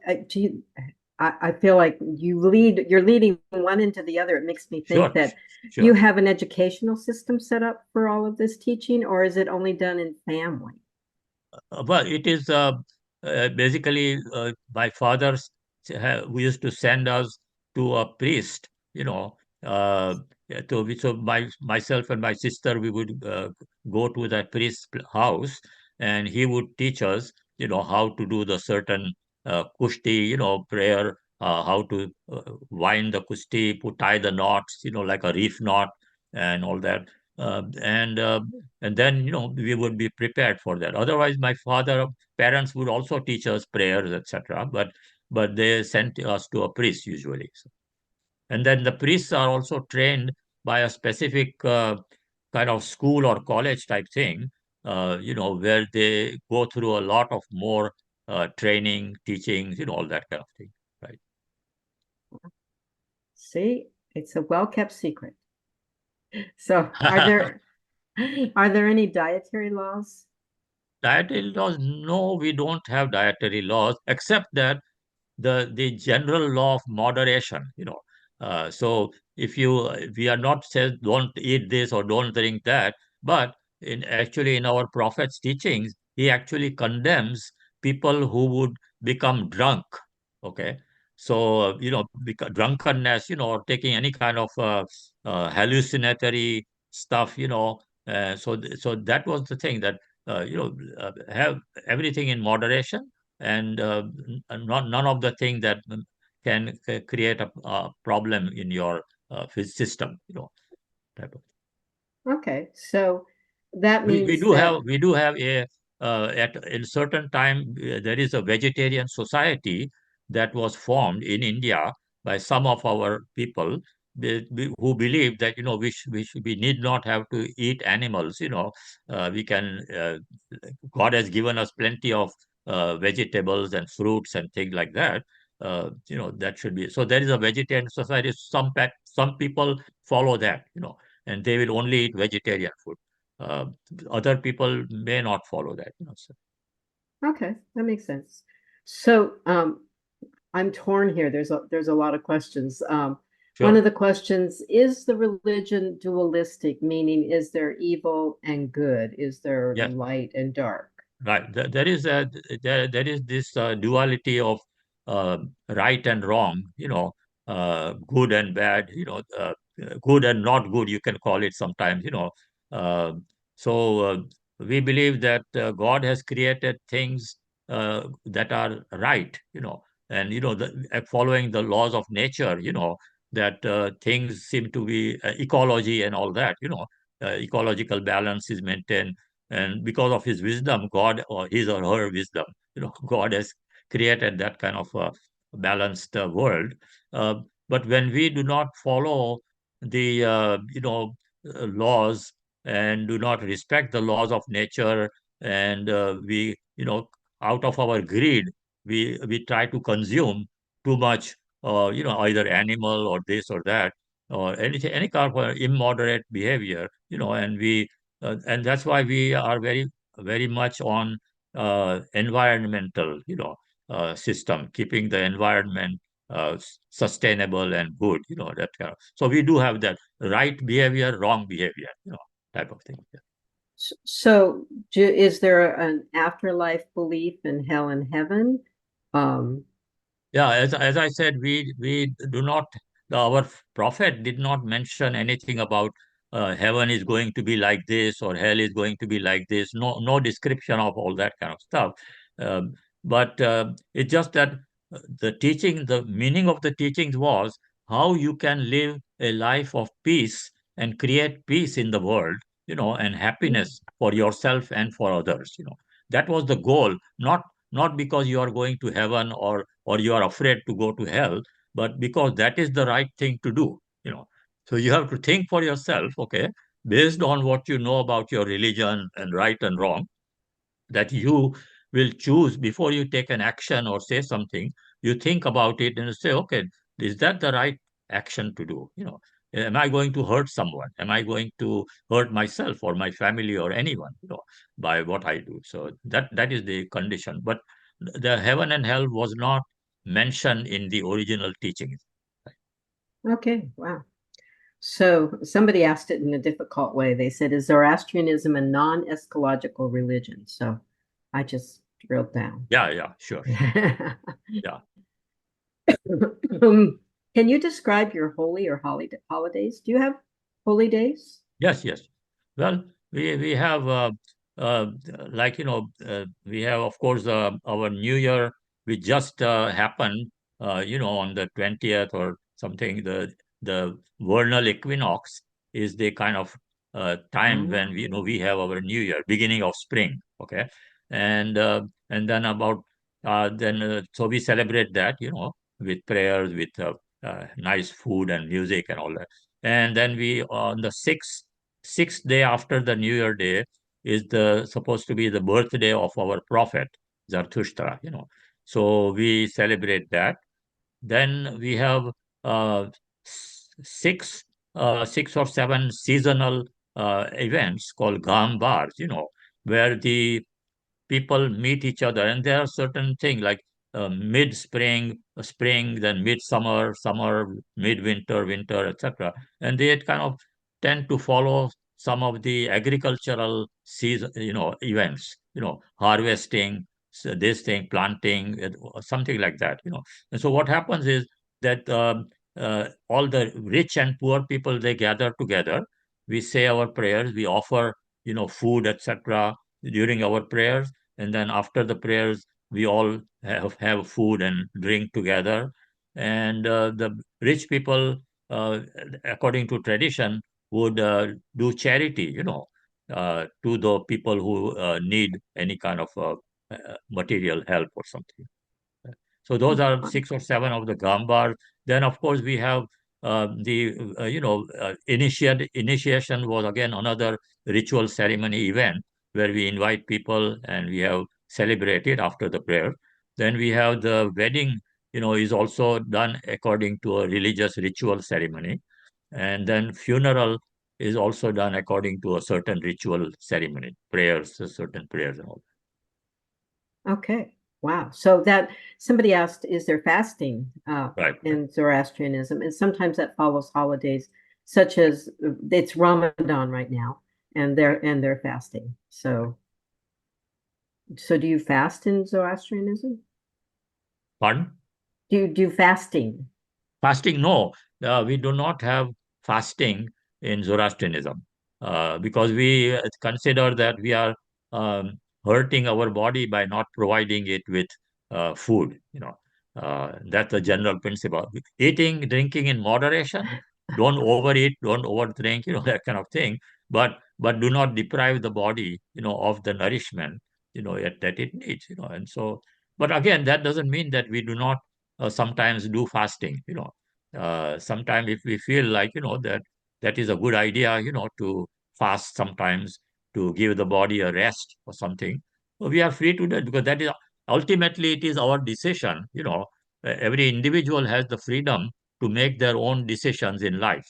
I feel like you're leading one into the other. It makes me think Sure, that sure. you have an educational system set up for all of this teaching, or is it only done in family? Well, it is basically my father's who used to send us to a priest, yeah, so myself and my sister, we would go to that priest's house, and he would teach us, how to do the certain kushti, prayer, how to wind the kushti, tie the knots, like a reef knot and all that. And then we would be prepared for that. Otherwise, my parents would also teach us prayers, etc., but they sent us to a priest usually. And then the priests are also trained by a specific kind of school or college type thing, where they go through a lot of more training, teachings, all that kind of thing, right? See, it's a well-kept secret. So are there any dietary laws? Dietary laws? No, we don't have dietary laws, except that the general law of moderation. So if we are not said don't eat this or don't drink that, but in our prophet's teachings, he actually condemns people who would become drunk. Okay. So drunkenness, or taking any kind of hallucinatory stuff, so that was the thing, that have everything in moderation, and none of the thing that can create a problem in your system, type of. Okay, so that We means do that have a at in certain time, there is a vegetarian society that was formed in India by some of our people, who believe that we need not have to eat animals. We can God has given us plenty of vegetables and fruits and things like that. That should be so. There is a vegetarian society. Some people follow that, and they will only eat vegetarian food. Uh, Other people may not follow that. So. okay, that makes sense. So I'm torn here. There's a lot of questions. One Sure. of the questions is the religion dualistic, meaning is there evil and good? Is there Yes. light and dark? Right. There is this duality of right and wrong, good and bad, good and not good, you can call it sometimes. Uh, so we believe that God has created things that are right, and following the laws of nature, that things seem to be ecology and all that, ecological balance is maintained. And because of his wisdom, God, or his or her wisdom, God has created that kind of balanced world. Uh, but when we do not follow the laws and do not respect the laws of nature, and we out of our greed, we try to consume too much, either animal or this or that, or anything, any kind of immoderate behavior, and that's why we are very, very much on environmental, system, keeping the environment sustainable and good, that kind of. So we do have that right behavior, wrong behavior, type of thing. Yeah. So, is there an afterlife belief in hell and heaven? Um, Yeah, as I said, we do not. Our prophet did not mention anything about heaven is going to be like this or hell is going to be like this. No description of all that kind of stuff. Um, but it's just that the meaning of the teachings was how you can live a life of peace and create peace in the world, and happiness for yourself and for others. That was the goal, not because you are going to heaven or you are afraid to go to hell, but because that is the right thing to do. So you have to think for yourself, okay, based on what you know about your religion and right and wrong, that you will choose before you take an action or say something. You think about it and say, okay, is that the right action to do? Am I going to hurt someone? Am I going to hurt myself or my family or anyone, by what I do? So that is the condition. But the heaven and hell was not mentioned in the original teachings. okay, wow. So somebody asked it in a difficult way. They said, is Zoroastrianism a non-eschatological religion? So I just drilled down. Yeah, sure. Yeah. Can you describe your holy or holidays? Do you have holy days? Yes. Well, we have like we have, of course, our New Year, which just happened on the 20th or something. The vernal equinox is the kind of time when we have our New Year, beginning of spring. Okay, and then about then so we celebrate that, with prayers, with nice food and music and all that. And then we, on the sixth day after the New Year day, is the supposed to be the birthday of our prophet Zarathustra. So we celebrate that. Then we have uh, six or seven seasonal events called gambars, where the people meet each other, and there are certain things like mid-spring, spring, then midsummer, summer, midwinter, winter, etc. And they kind of tend to follow some of the agricultural season, events, harvesting, so this thing, planting, something like that. And so what happens is that all the rich and poor people, they gather together. We say our prayers, we offer, food, etc. during our prayers, and then after the prayers we all have food and drink together. And the rich people, uh, according to tradition, would do charity, to the people who need any kind of material help or something. So those are six or seven of the Gambars. Then, of course, we have the initiation was again another ritual ceremony event where we invite people and we have celebrated after the prayer. Then we have the wedding, is also done according to a religious ritual ceremony. And then funeral is also done according to a certain ritual ceremony, prayers, certain prayers and all. Okay. Wow. So that somebody asked, is there fasting Right. in Zoroastrianism? And sometimes that follows holidays, such as it's Ramadan right now, and they're fasting. So do you fast in Zoroastrianism? Pardon? Do you do fasting? Fasting, no. We do not have fasting in Zoroastrianism because we consider that we are hurting our body by not providing it with food. That's the general principle. Eating, drinking in moderation. Don't overeat, don't overdrink, that kind of thing. But but do not deprive the body, of the nourishment, that it needs, and so, but again, that doesn't mean that we do not sometimes do fasting, sometimes if we feel like, that is a good idea, to fast sometimes to give the body a rest or something, we are free to do it, because that is ultimately it is our decision, every individual has the freedom to make their own decisions in life,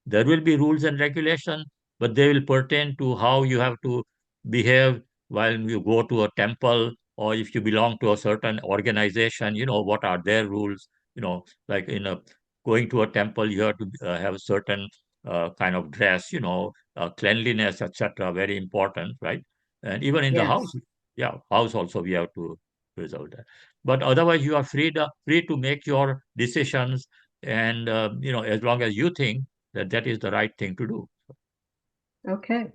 there will be rules and regulations, but they will pertain to how you have to behave while you go to a temple, or if you belong to a certain organization, what are their rules, like going to a temple, you have to have a certain kind of dress, cleanliness, etc. Very important, right? And even in the house, Yes. yeah, house also we have to resolve that. But otherwise, you are free to make your decisions, and as long as you think that that is the right thing to do. Okay.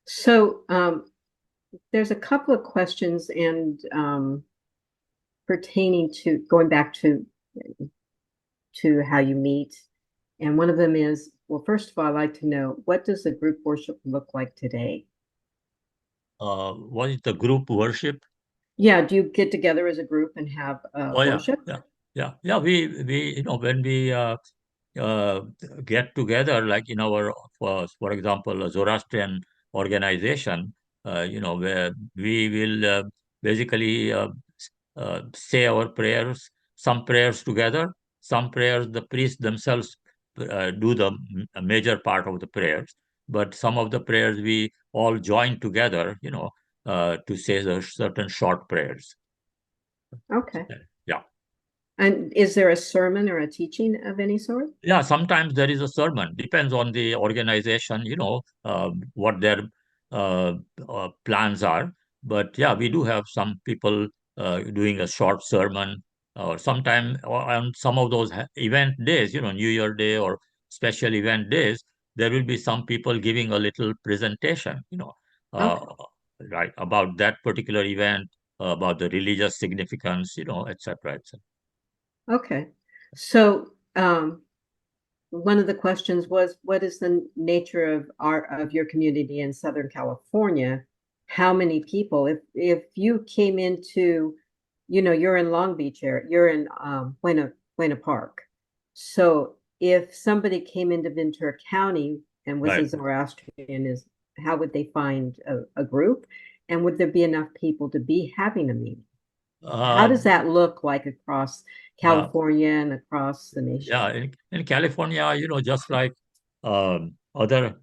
So there's a couple of questions and pertaining to going back to how you meet. And one of them is, well, first of all, I'd like to know, what does the group worship look like today? What is the group worship? Yeah, do you get together as a group and have Oh yeah, worship? yeah. We when we uh, get together, like in our, for example, a Zoroastrian organization, where we will basically say our prayers, some prayers together, some prayers the priests themselves do the major part of the prayers, but some of the prayers we all join together, to say the certain short prayers. Okay. Yeah. And is there a sermon or a teaching of any sort? Yeah, sometimes there is a sermon. Depends on the organization, what their uh, plans are. But yeah, we do have some people doing a short sermon, or sometime on some of those event days, New Year Day or special event days, there will be some people giving a little presentation, uh, Okay. right, about that particular event, about the religious significance, etc., etc. Okay. So one of the questions was, what is the nature of your community in Southern California? How many people? If you came into, you're in Long Beach area, you're in Buena Park. So if somebody came into Ventura County and was a Right. Zoroastrian, how would they find a group? And would there be enough people to be having a meeting? How Uh, does that look like across yeah. California and across the nation? Yeah, in California, just like other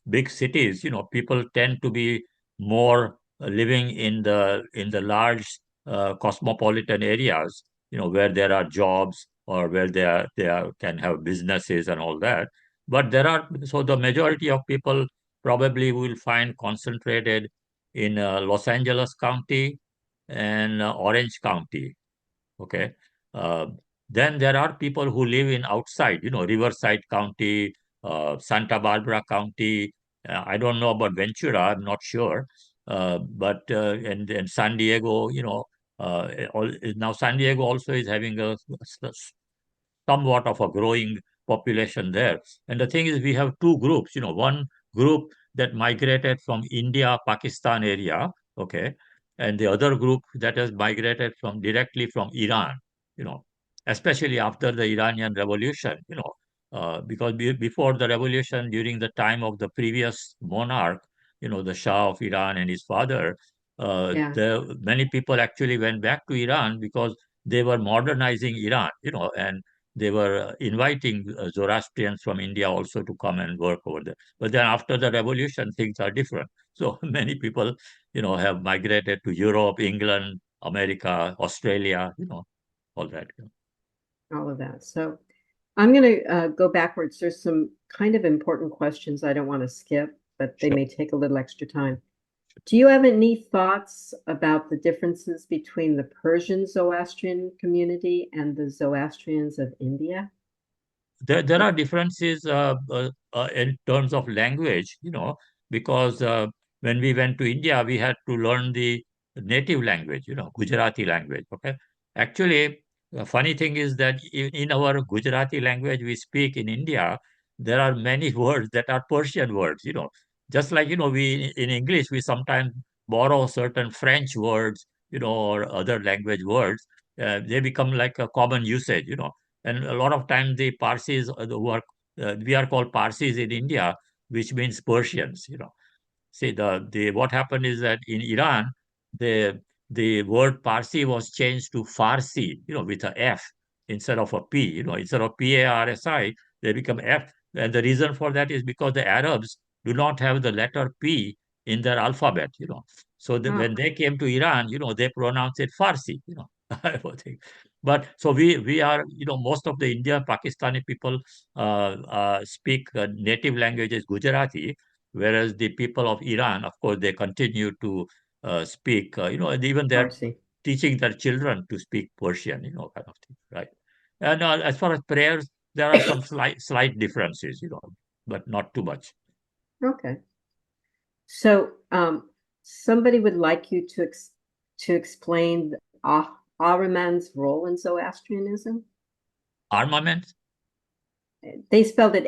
big cities, people tend to be more living in the large cosmopolitan areas, where there are jobs, or where can have businesses and all that. But so the majority of people probably will find concentrated in Los Angeles County and Orange County. Okay. Uh, then there are people who live in outside, Riverside County, Santa Barbara County. I don't know about Ventura, I'm not sure. But and San Diego, now San Diego also is having somewhat of a growing population there. And the thing is, we have two groups, one group that migrated from India, Pakistan area, okay, and the other group that has migrated directly from Iran, you know, especially after the Iranian Revolution, because before the revolution, during the time of the previous monarch, the Shah of Iran and his father, Yeah. many people actually went back to Iran because they were modernizing Iran, and they were inviting Zoroastrians from India also to come and work over there. But then after the revolution, things are different. So many people, have migrated to Europe, England, America, Australia, all that. All of that. So I'm going to go backwards. There's some kind of important questions I don't want to skip, but they Sure. may take a little extra time. Do you have any thoughts about the differences between the Persian Zoroastrian community and the Zoroastrians of India? There are differences in terms of language, because when we went to India, we had to learn the native language, Gujarati language. Okay. Actually, the funny thing is that in our Gujarati language we speak in India, there are many words that are Persian words, Just like, we in English, we sometimes borrow certain French words, or other language words. They become like a common usage, and a lot of times the Parsis we are called Parsis in India, which means Persians. See, the what happened is that in Iran, the the word Parsi was changed to Farsi, with a F instead of a P. Instead of Parsi, they become F. And the reason for that is because the Arabs do not have the letter P in their alphabet. So when they came to Iran, they pronounce it Farsi. I would think. But so we are, most of the India Pakistani people speak native language is Gujarati, whereas the people of Iran, of course, they continue to speak, and even they're Farsi. teaching their children to speak Persian, kind of thing, right? And as far as prayers, there are some slight differences, but not too much. Okay. So, somebody would like you to explain Ahriman's role in Zoroastrianism? Armament? They spelled it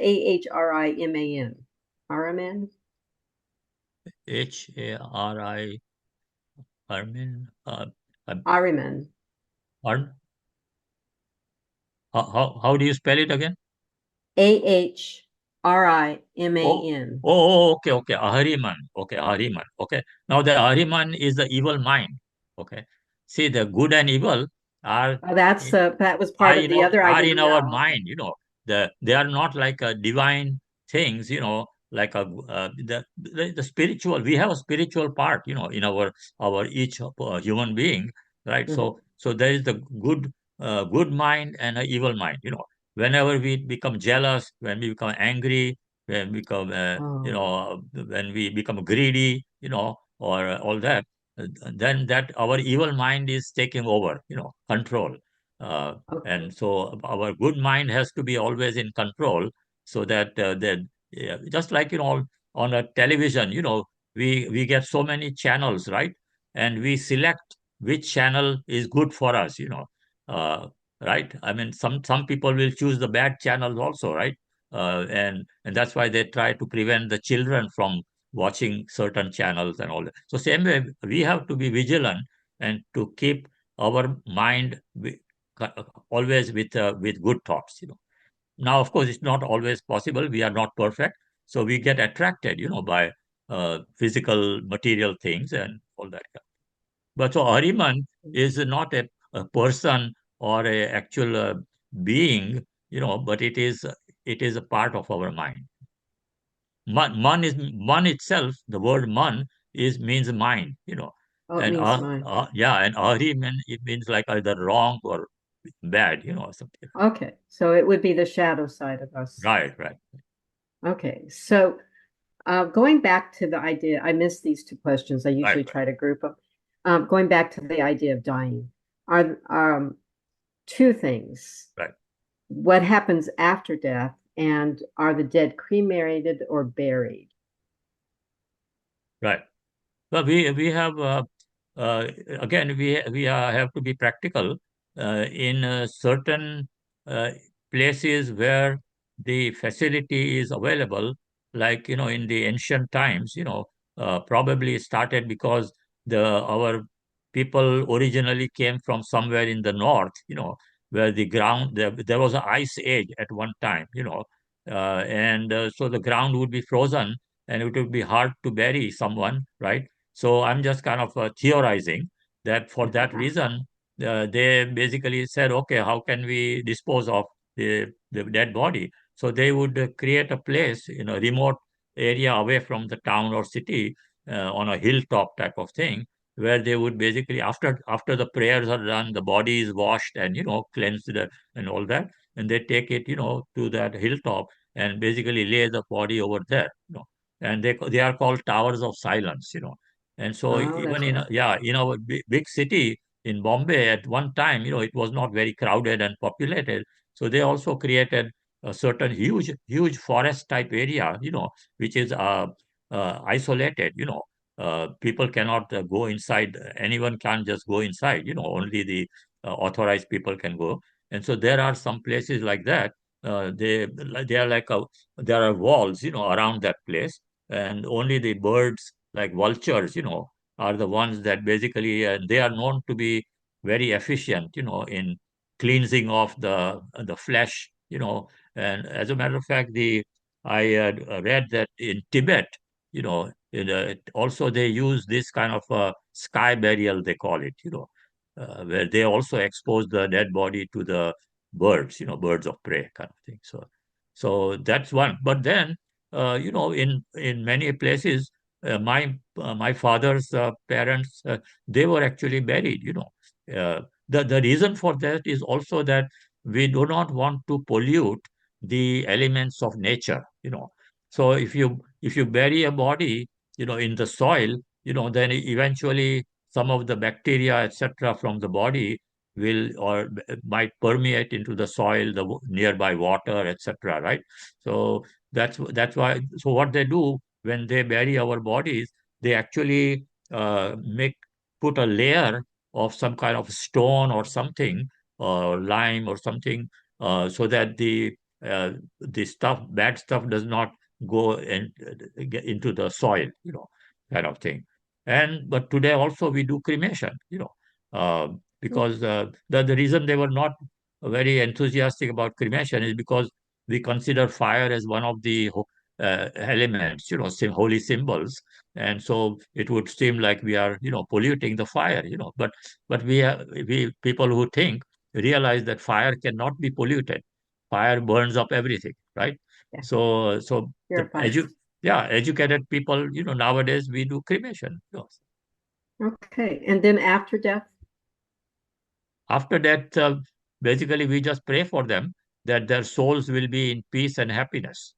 Ahriman. Ahriman? Hari, Armin, Ahriman. Arm. How do you spell it again? Ahriman. Okay. Ahriman. Okay, Ahriman. Okay. Now the Ahriman is the evil mind. Okay. See, the good and evil are Oh, that was part of the other I are didn't in our know. mind. They are not like divine things. Like the spiritual. We have a spiritual part. In our each human being, right? Mhm. So there is the good mind and an evil mind. Whenever we become jealous, when we become angry, when we become when we become greedy, or all that, then that our evil mind is taking over, control. And Okay. so our good mind has to be always in control, so that just like on a television, we get so many channels, right? And we select which channel is good for us, uh, right? I mean, some people will choose the bad channels also, right? And that's why they try to prevent the children from watching certain channels and all that. So same way, we have to be vigilant and to keep our mind always with good thoughts. Now, of course, it's not always possible. We are not perfect, so we get attracted, by physical, material things and all that. But so Ahriman is not a person or a actual being, but it is a part of our mind. Man itself. The word man means mind, Oh, it and means mine. yeah, and Ahriman, it means like either wrong or bad, or something. Okay. So it would be the shadow side of us. Right. Okay. So, going back to the idea, I missed these two questions. I usually Right. try to group them. Going back to the idea of dying, are two things. Right. What happens after death, and are the dead cremated or buried? Right. Well, we have again we have to be practical in certain uh, places where the facility is available, like in the ancient times, probably started because our people originally came from somewhere in the north, where the ground there was an ice age at one time, and so the ground would be frozen and it would be hard to bury someone, right? So I'm just kind of theorizing that for that reason, they basically said, okay, how can we dispose of the dead body? So they would create a place in a remote area away from the town or city, on a hilltop type of thing, where they would basically, after the prayers are done, the body is washed and cleansed and all that, and they take it to that hilltop and basically lay the body over there, and they are called towers of silence. And so Oh, even that's right. in our big city in Bombay at one time, it was not very crowded and populated. So they also created a certain huge forest type area, which is isolated. People cannot go inside. Anyone can't just go inside. Only the authorized people can go. And so there are some places like that. They are like there are walls, around that place, and only the birds like vultures, are the ones that basically they are known to be very efficient, in cleansing off the flesh, and as a matter of fact, I read that in Tibet, also they use this kind of sky burial, they call it, where they also expose the dead body to the birds, birds of prey kind of thing. So that's one. But then, in many places, my father's parents, they were actually buried. The reason for that is also that we do not want to pollute the elements of nature. So if you bury a body, in the soil, then eventually some of the bacteria, etc., from the body will or might permeate into the soil, the nearby water, etc. Right? So that's why. So what they do when they bury our bodies, they actually put a layer of some kind of stone or something, or lime or something, so that the bad stuff does not go and get into the soil, kind of thing. But today also we do cremation, because the reason they were not very enthusiastic about cremation is because we consider fire as one of the elements, holy symbols, and so it would seem like we are, polluting the fire, but we people who think realize that fire cannot be polluted. Fire burns up everything, right? Yeah. So Purifies. educated people, nowadays we do cremation. Okay. And then after death? After that, basically we just pray for them that their souls will be in peace and happiness.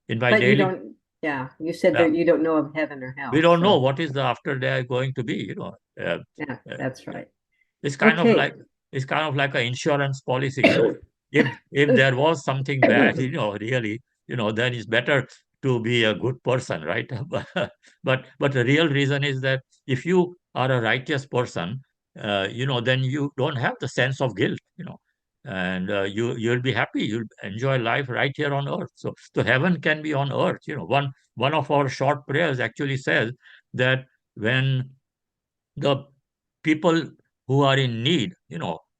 In my But you daily, don't, yeah, you said yeah, that you don't know of heaven or hell. we don't know So what is the after they are going to be. yeah, that's right. It's kind of Okay. like an insurance policy. If there was something bad, really, then it's better to be a good person, right? But the real reason is that if you are a righteous person, then you don't have the sense of guilt, and you'll be happy. You'll enjoy life right here on earth. So heaven can be on earth. One of our short prayers actually says that when the people who are in need,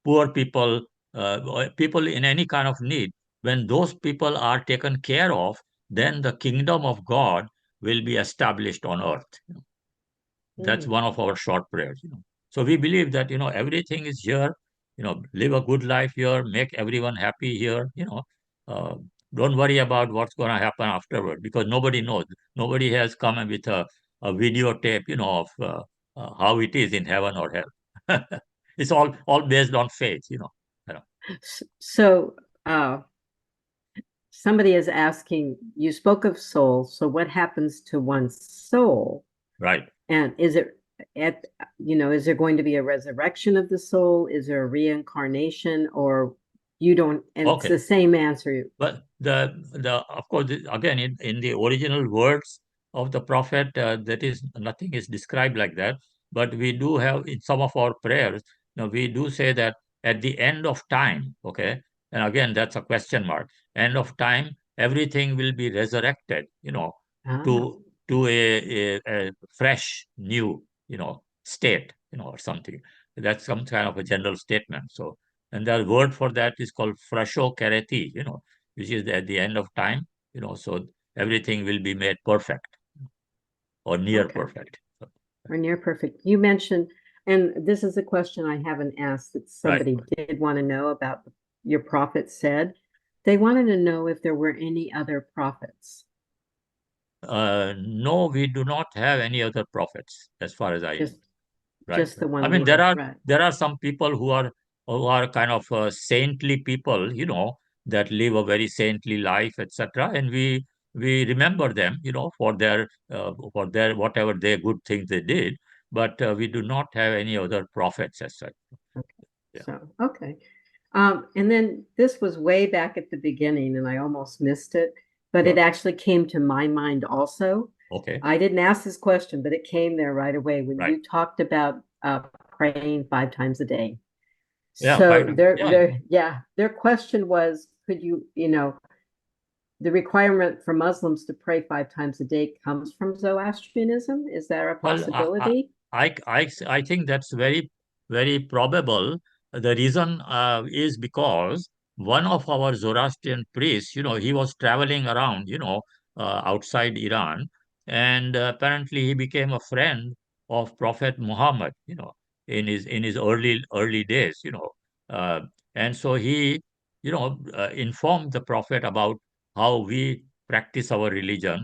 poor people, or people in any kind of need, when those people are taken care of, then the kingdom of God will be established on earth. That's one of our short prayers. So we believe that, everything is here, live a good life here, make everyone happy here, uh, don't worry about what's going to happen afterward, because nobody knows. Nobody has come up with a videotape, of how it is in heaven or hell. It's all based on faith, So somebody is asking, you spoke of soul. So what happens to one's soul? Right. And is it is there going to be a resurrection of the soul? Is there a reincarnation, or you don't, and it's Okay. the same answer. But of course, again, in the original words of the prophet, that is nothing is described like that. But we do have in some of our prayers, we do say that at the end of time, okay, and again that's a question mark. End of time, everything will be resurrected, to a fresh, new, state, or something. That's some kind of a general statement. So, and the word for that is called frasho kereti, which is at the end of time, so everything will be made perfect or near perfect. Or near perfect. You mentioned, and this is a question I haven't asked that somebody did want to know about your prophet said. They wanted to know if there were any other prophets. No, we do not have any other prophets as far as I know. Just the one. I mean, Lord, there are some people who are kind of saintly people, that live a very saintly life, etc. And we remember them, for their whatever their good things they did. But we do not have any other prophets as such. Okay. Yeah. So okay. And then this was way back at the beginning, and I almost missed it, but it actually came to my mind also. Okay. I didn't ask this question, but it came there right away when you talked about praying 5 times a day. Yeah, so their question was, could you, the requirement for Muslims to pray 5 times a day comes from Zoroastrianism? Is there a Well, possibility? I think that's very, very probable. The reason is because one of our Zoroastrian priests, he was traveling around, outside Iran, and apparently he became a friend of Prophet Muhammad, in his early days, uh, and so he, informed the Prophet about how we practice our religion,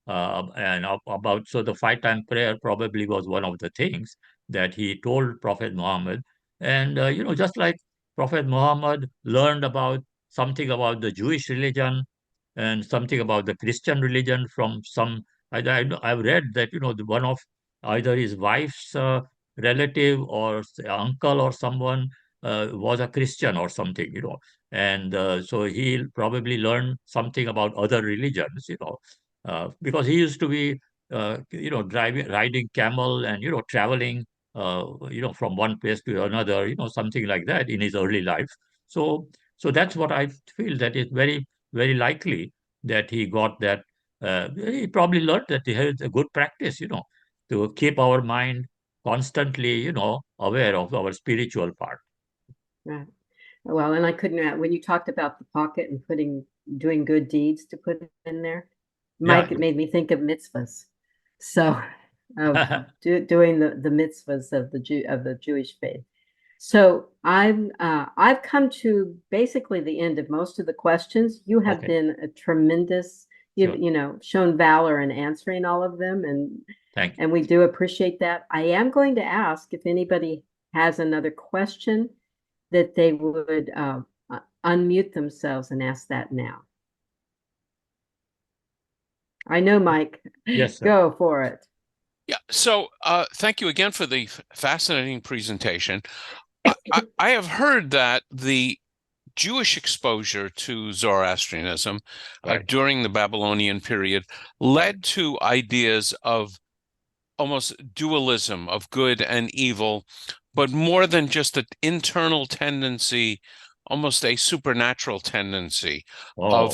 and about so the 5 time prayer probably was one of the things that he told Prophet Muhammad. And just like Prophet Muhammad learned about something about the Jewish religion and something about the Christian religion from some, I've read that one of either his wife's relative or uncle or someone was a Christian or something, and so he probably learned something about other religions, because he used to be, riding camel and, traveling, from one place to another, something like that in his early life. So, so that's what I feel, that it's very, very likely that he got that. He probably learned that he has a good practice, to keep our mind constantly, aware of our spiritual part. Right. Well, and I couldn't, when you talked about the pocket and doing good deeds to put in there, Mike, Yeah. it made me think of mitzvahs. So, doing the mitzvahs of the Jewish faith. So I've come to basically the end of most of the questions. You have Okay. been a tremendous, you've Sure. shown valor in answering all of them, Thank you. and we do appreciate that. I am going to ask if anybody has another question, that they would unmute themselves and ask that now. I know, Mike. Yes, sir. Go for it. Yeah. So thank you again for the fascinating presentation. I have heard that the Jewish exposure to Zoroastrianism Right. during the Babylonian period led to ideas of almost dualism of good and evil, but more than just an internal tendency, almost a supernatural tendency Oh,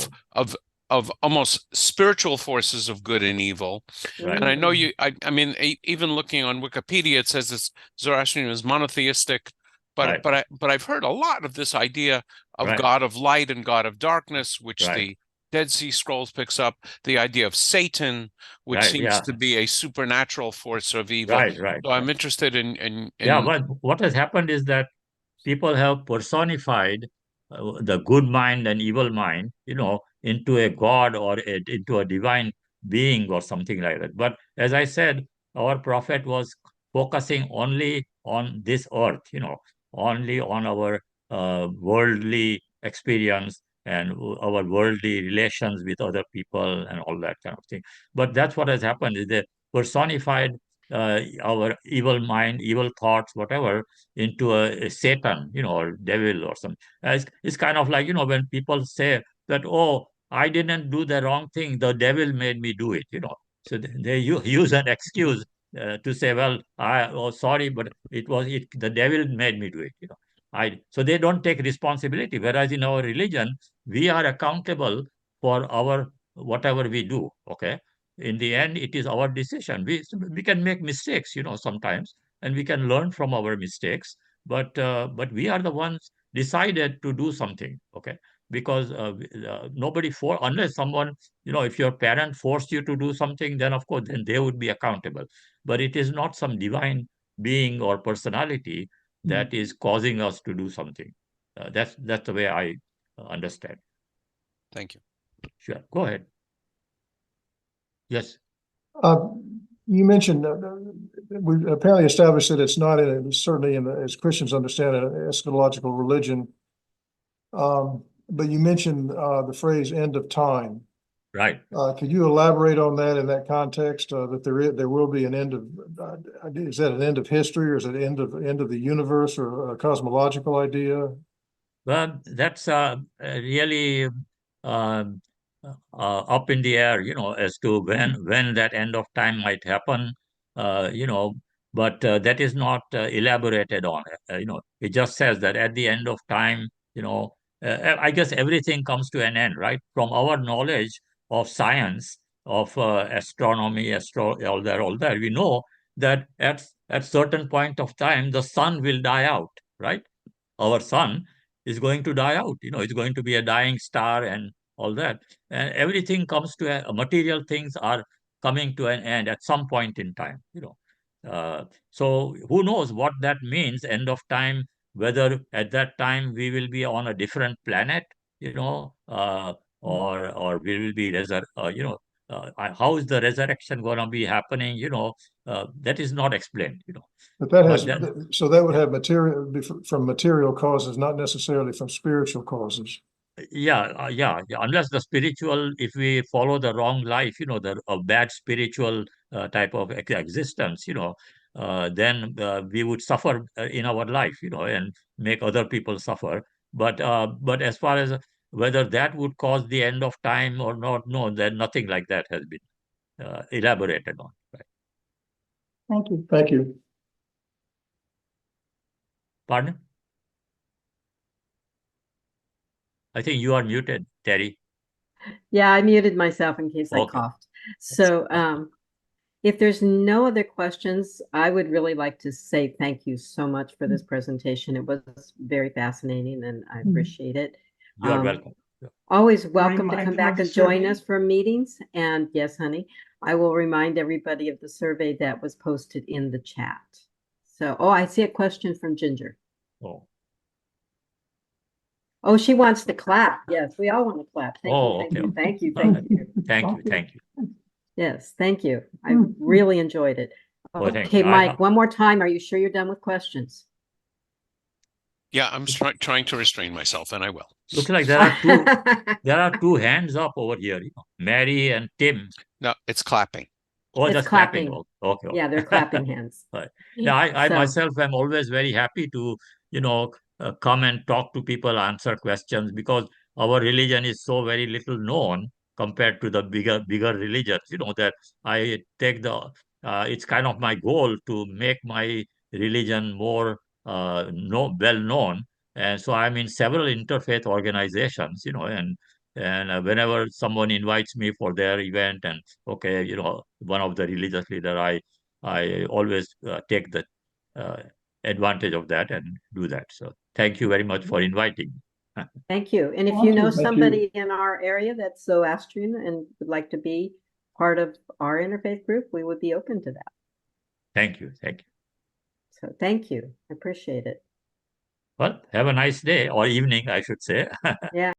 of almost spiritual forces of good and evil. right. And I know I mean, even looking on Wikipedia, it says this Zoroastrianism is monotheistic, Right. but I've heard a lot of this idea of Right. God of light and God of darkness, which Right. the Dead Sea Scrolls picks up, the idea of Satan, which Right. seems Yeah. to be a supernatural force of evil. Right. Right. So I'm interested in Yeah. But what has happened is that people have personified the good mind and evil mind, into a god or into a divine being or something like that. But as I said, our prophet was focusing only on this earth, only on our worldly experience and our worldly relations with other people and all that kind of thing. But that's what has happened, is they personified our evil mind, evil thoughts, whatever, into a Satan, or devil or something. It's kind of like, when people say that, oh, I didn't do the wrong thing, the devil made me do it, So they use an excuse to say, well, sorry, but the devil made me do it, So they don't take responsibility. Whereas in our religion, we are accountable for our whatever we do. Okay. In the end, it is our decision. We can make mistakes, sometimes, and we can learn from our mistakes. But we are the ones decided to do something. Okay. Because nobody unless someone, if your parent forced you to do something, then of course, then they would be accountable. But it is not some divine being or personality that is causing us to do something. That's the way I understand. Thank you. Sure. Go ahead. Yes. You mentioned we apparently established that it's not certainly as Christians understand it, an eschatological religion. But you mentioned the phrase "end of time." Right. Could you elaborate on that in that context? That there will be an end of is that an end of history, or is it end of the universe, or a cosmological idea? Well, that's really up in the air, as to when that end of time might happen, but that is not elaborated on. It just says that at the end of time, I guess everything comes to an end, right? From our knowledge of science, of astronomy, all that, we know that at certain point of time, the sun will die out, right? Our sun is going to die out. It's going to be a dying star and all that. And everything comes to material things are coming to an end at some point in time. So who knows what that means, end of time, whether at that time we will be on a different planet, or we will be how is the resurrection going to be happening? That is not explained. But that has, But then- so that would have material, from material causes, not necessarily from spiritual causes. Yeah, unless the spiritual, if we follow the wrong life, a bad spiritual type of existence, then we would suffer in our life, and make other people suffer. But as far as whether that would cause the end of time or not, no, then nothing like that has been elaborated on. Right? Thank you. Thank you. Pardon? I think you are muted, Terry. Yeah, I muted myself in case I Okay. coughed. So if there's no other questions, I would really like to say thank you so much for this presentation. It was very fascinating and I appreciate it. You are welcome. Always welcome to Remind come them of back the and join survey. us for meetings. And yes, honey, I will remind everybody of the survey that was posted in the chat. So, I see a question from Ginger. Oh, Oh, she wants to clap. Yes, we all want to clap. Thank Oh, you, thank okay. you, thank you, thank you. thank you. Yes, thank you. I really enjoyed it. Well, thank Okay, you. Mike, one more time. Are you sure you're done with questions? Yeah, I'm trying to restrain myself, and I will. Looks like there are two hands up over here, Mary and Tim. No, it's clapping. Oh, It's just clapping. clapping. Okay. Yeah, they're clapping hands. Right. Yeah, I So- myself am always very happy to, come and talk to people, answer questions, because our religion is so very little known compared to the bigger religions, that I take it's kind of my goal to make my religion more well known. And so I'm in several interfaith organizations, and whenever someone invites me for their event, and okay, one of the religious leader, I always take the advantage of that and do that. So thank you very much for inviting me. Thank you. And if Thank you you, know thank you. somebody in our area that's Zoroastrian and would like to be part of our interfaith group, we would be open to that. Thank you. So thank you. I appreciate it. Well, have a nice day or evening, I should say. Yeah.